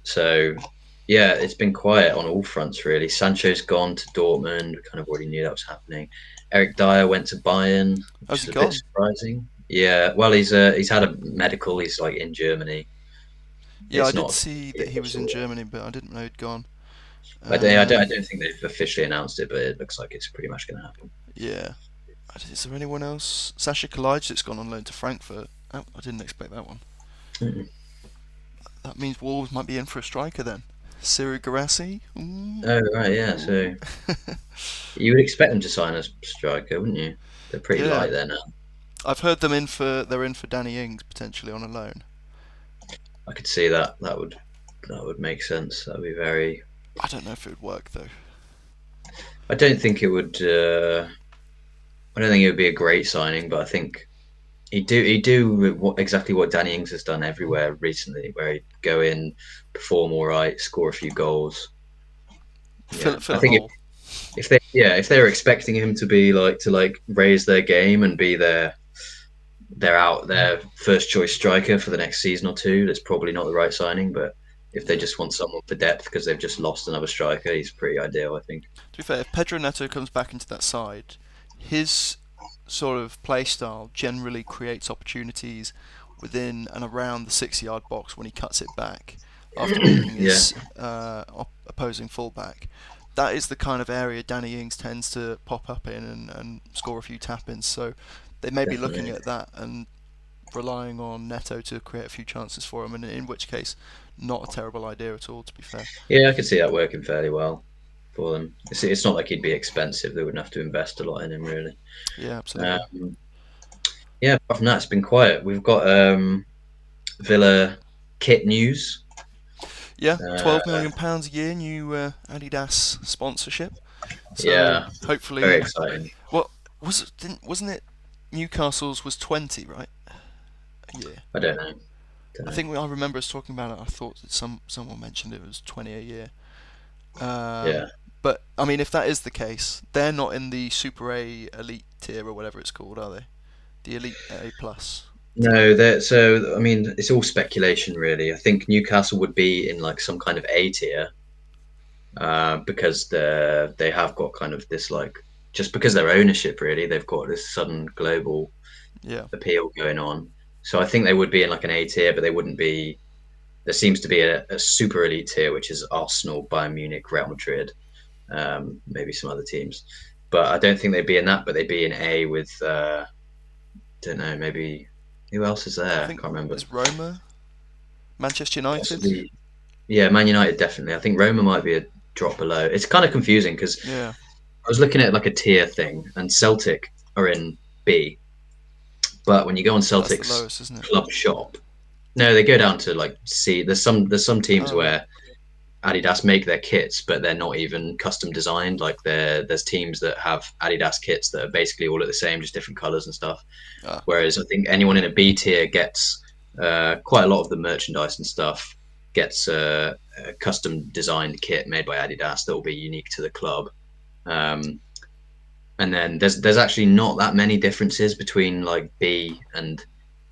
So yeah, it's been quiet on all fronts really. Sancho's gone to Dortmund. We kind of already knew that was happening. Eric Dyer went to Bayern, which How's is he a bit gone? surprising. Yeah, well, he's had a medical. He's like in Germany. Yeah, I It's did not see that he was in official. Germany, but I didn't know he'd gone. I Um, don't think they've officially announced it, but it looks like it's pretty much going to happen. yeah. Is there anyone else? Sasha Kalajdzic's gone on loan to Frankfurt. Oh, I didn't expect that one. Mm. That means Wolves might be in for a striker then. Siru Garassi? Oh right, yeah. Ooh. So you would expect them to sign a striker, wouldn't you? They're pretty Yeah. light there now. I've heard they're in for Danny Ings potentially on a loan. I could see that. That would make sense. That would be very. I don't know if it would work though. I don't think it would. I don't think it would be a great signing, but I think he'd do exactly what Danny Ings has done everywhere recently, where he'd go in, perform all right, score a few goals. Yeah, Fill I a think hole. if they were expecting him to be like raise their game and be their first choice striker for the next season or two, that's probably not the right signing. But if they Yeah. just want someone for depth because they've just lost another striker, he's pretty ideal, I think. To be fair, if Pedro Neto comes back into that side, his sort of play style generally creates opportunities within and around the 6 yard box when he cuts it back after beating Yeah, his opposing fullback. That is the kind of area Danny Ings tends to pop up in and score a few tap ins. So they may be looking definitely. at that and relying on Neto to create a few chances for him, and in which case, not a terrible idea at all, to be fair. Yeah, I could see that working fairly well for them. It's not like he'd be expensive. They wouldn't have to invest a lot in him, really. Yeah, absolutely. Um, yeah, apart from that, it's been quiet. We've got Villa kit news. Yeah, Uh, £12 million a year new Adidas sponsorship. So yeah, very hopefully, exciting. what wasn't it? Newcastle's was 20, right? A year. I don't know. Don't I know. think I remember us talking about it. I thought that someone mentioned it was 20 a year. Yeah. But I mean, if that is the case, they're not in the Super A Elite tier or whatever it's called, are they? The Elite A plus tier. No, so I mean, it's all speculation, really. I think Newcastle would be in like some kind of A tier, because they have got kind of this like just because their ownership, really, they've got this sudden global Yeah, appeal going on. So I think they would be in like an A tier, but they wouldn't be. There seems to be a super elite tier, which is Arsenal, Bayern Munich, Real Madrid, maybe some other teams. But I don't think they'd be in that. But they'd be in A with don't know, maybe who else is I there? I think can't remember. is Roma, Manchester United. Possibly, yeah, Man United definitely. I think Roma might be a drop below. It's kind of confusing because Yeah, I was looking at like a tier thing, and Celtic are in B, but when you go on that's the Celtic's lowest, isn't it? club shop, no, they go down to like C. There's some teams Oh right. where Adidas make their kits, but they're not even custom designed. Like there's teams that have Adidas kits that are basically all at the same, just different colors and stuff. Ah, Whereas I think anyone in a B tier gets quite a lot of the merchandise and stuff gets a custom designed kit made by Adidas that will be unique to the club. Um, and then there's actually not that many differences between like B and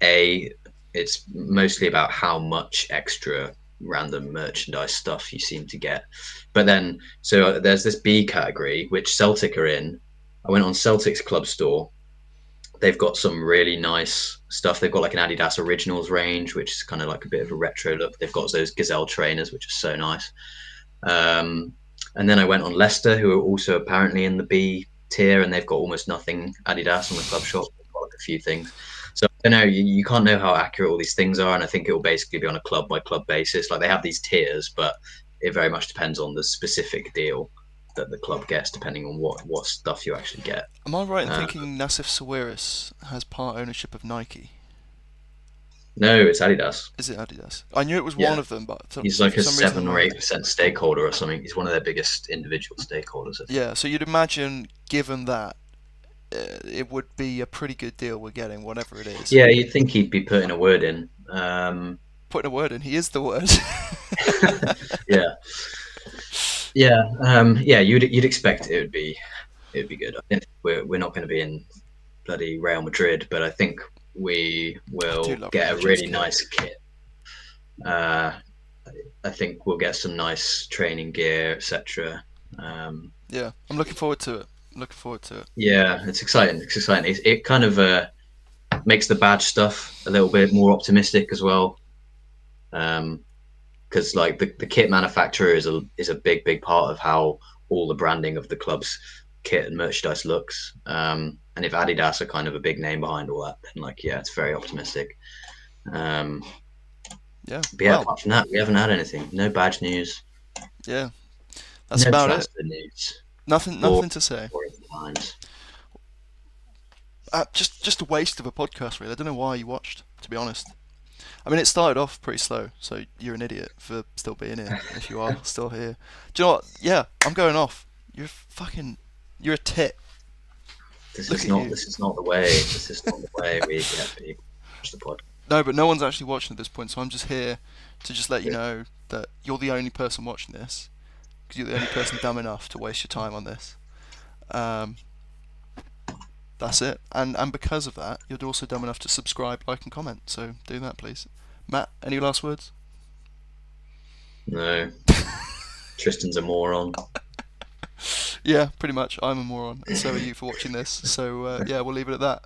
A. It's mostly about how much extra random merchandise stuff you seem to get. But then, so there's this B category which Celtic are in. I went on Celtic's club store. They've got some really nice stuff. They've got like an Adidas Originals range, which is kind of like a bit of a retro look. They've got those Gazelle trainers, which are so nice. Um, and then I went on Leicester, who are also apparently in the B tier, and they've got almost nothing Adidas on the club shop. They've got like a few things. So I don't know. You can't know how accurate all these things are, and I think it will basically be on a club by club basis. Like they have these tiers, but it very much depends on the specific deal that the club gets, depending on what stuff you actually get. Am I right in Uh, thinking Nassif Sawiris has part ownership of Nike? no, it's Adidas. Is it Adidas? I knew it was one Yeah, of them, but he's for like a some reason in 7 or 8% stakeholder or something. He's one of their biggest individual stakeholders, I think. yeah, so you'd imagine, given that, it would be a pretty good deal we're getting, whatever it is. Yeah, you'd think he'd be putting a word in. Putting a word in, he is the word. Yeah, yeah. You'd expect it would be good. I think we're not going to be in bloody Real Madrid, but I think we I do will love get Real a Madrid's really kit. nice kit. Uh, I think we'll get some nice training gear, etc. Yeah, I'm looking forward to it. Looking forward to it. Yeah, it's exciting. It's exciting. It kind of makes the badge stuff a little bit more optimistic as well. Because like the kit manufacturer is a big part of how all the branding of the club's kit and merchandise looks. And if Adidas are kind of a big name behind all that, then like yeah, it's very optimistic. Um, Yeah, but yeah, well, apart from that, we haven't had anything. No badge news. yeah, that's No about it. transfer news. Nothing, Or nothing to say. or times. Just a waste of a podcast, really. I don't know why you watched, to be honest. I mean, it started off pretty slow, so you're an idiot for still being here, if you are still here. Do you know what? Yeah, I'm going off. You're a tit. Look at you. This is not the way. This is not the way we get people to watch the podcast. No, but no one's actually watching at this point, so I'm just here to just let you know that you're the only person watching this, because you're the only person dumb enough to waste your time on this. Um, that's it. And because of that, you're also dumb enough to subscribe, like, and comment. So do that, please. Matt, any last words? No, Tristan's a moron. Yeah, pretty much. I'm a moron, and so are you for watching this. So yeah, we'll leave it at that.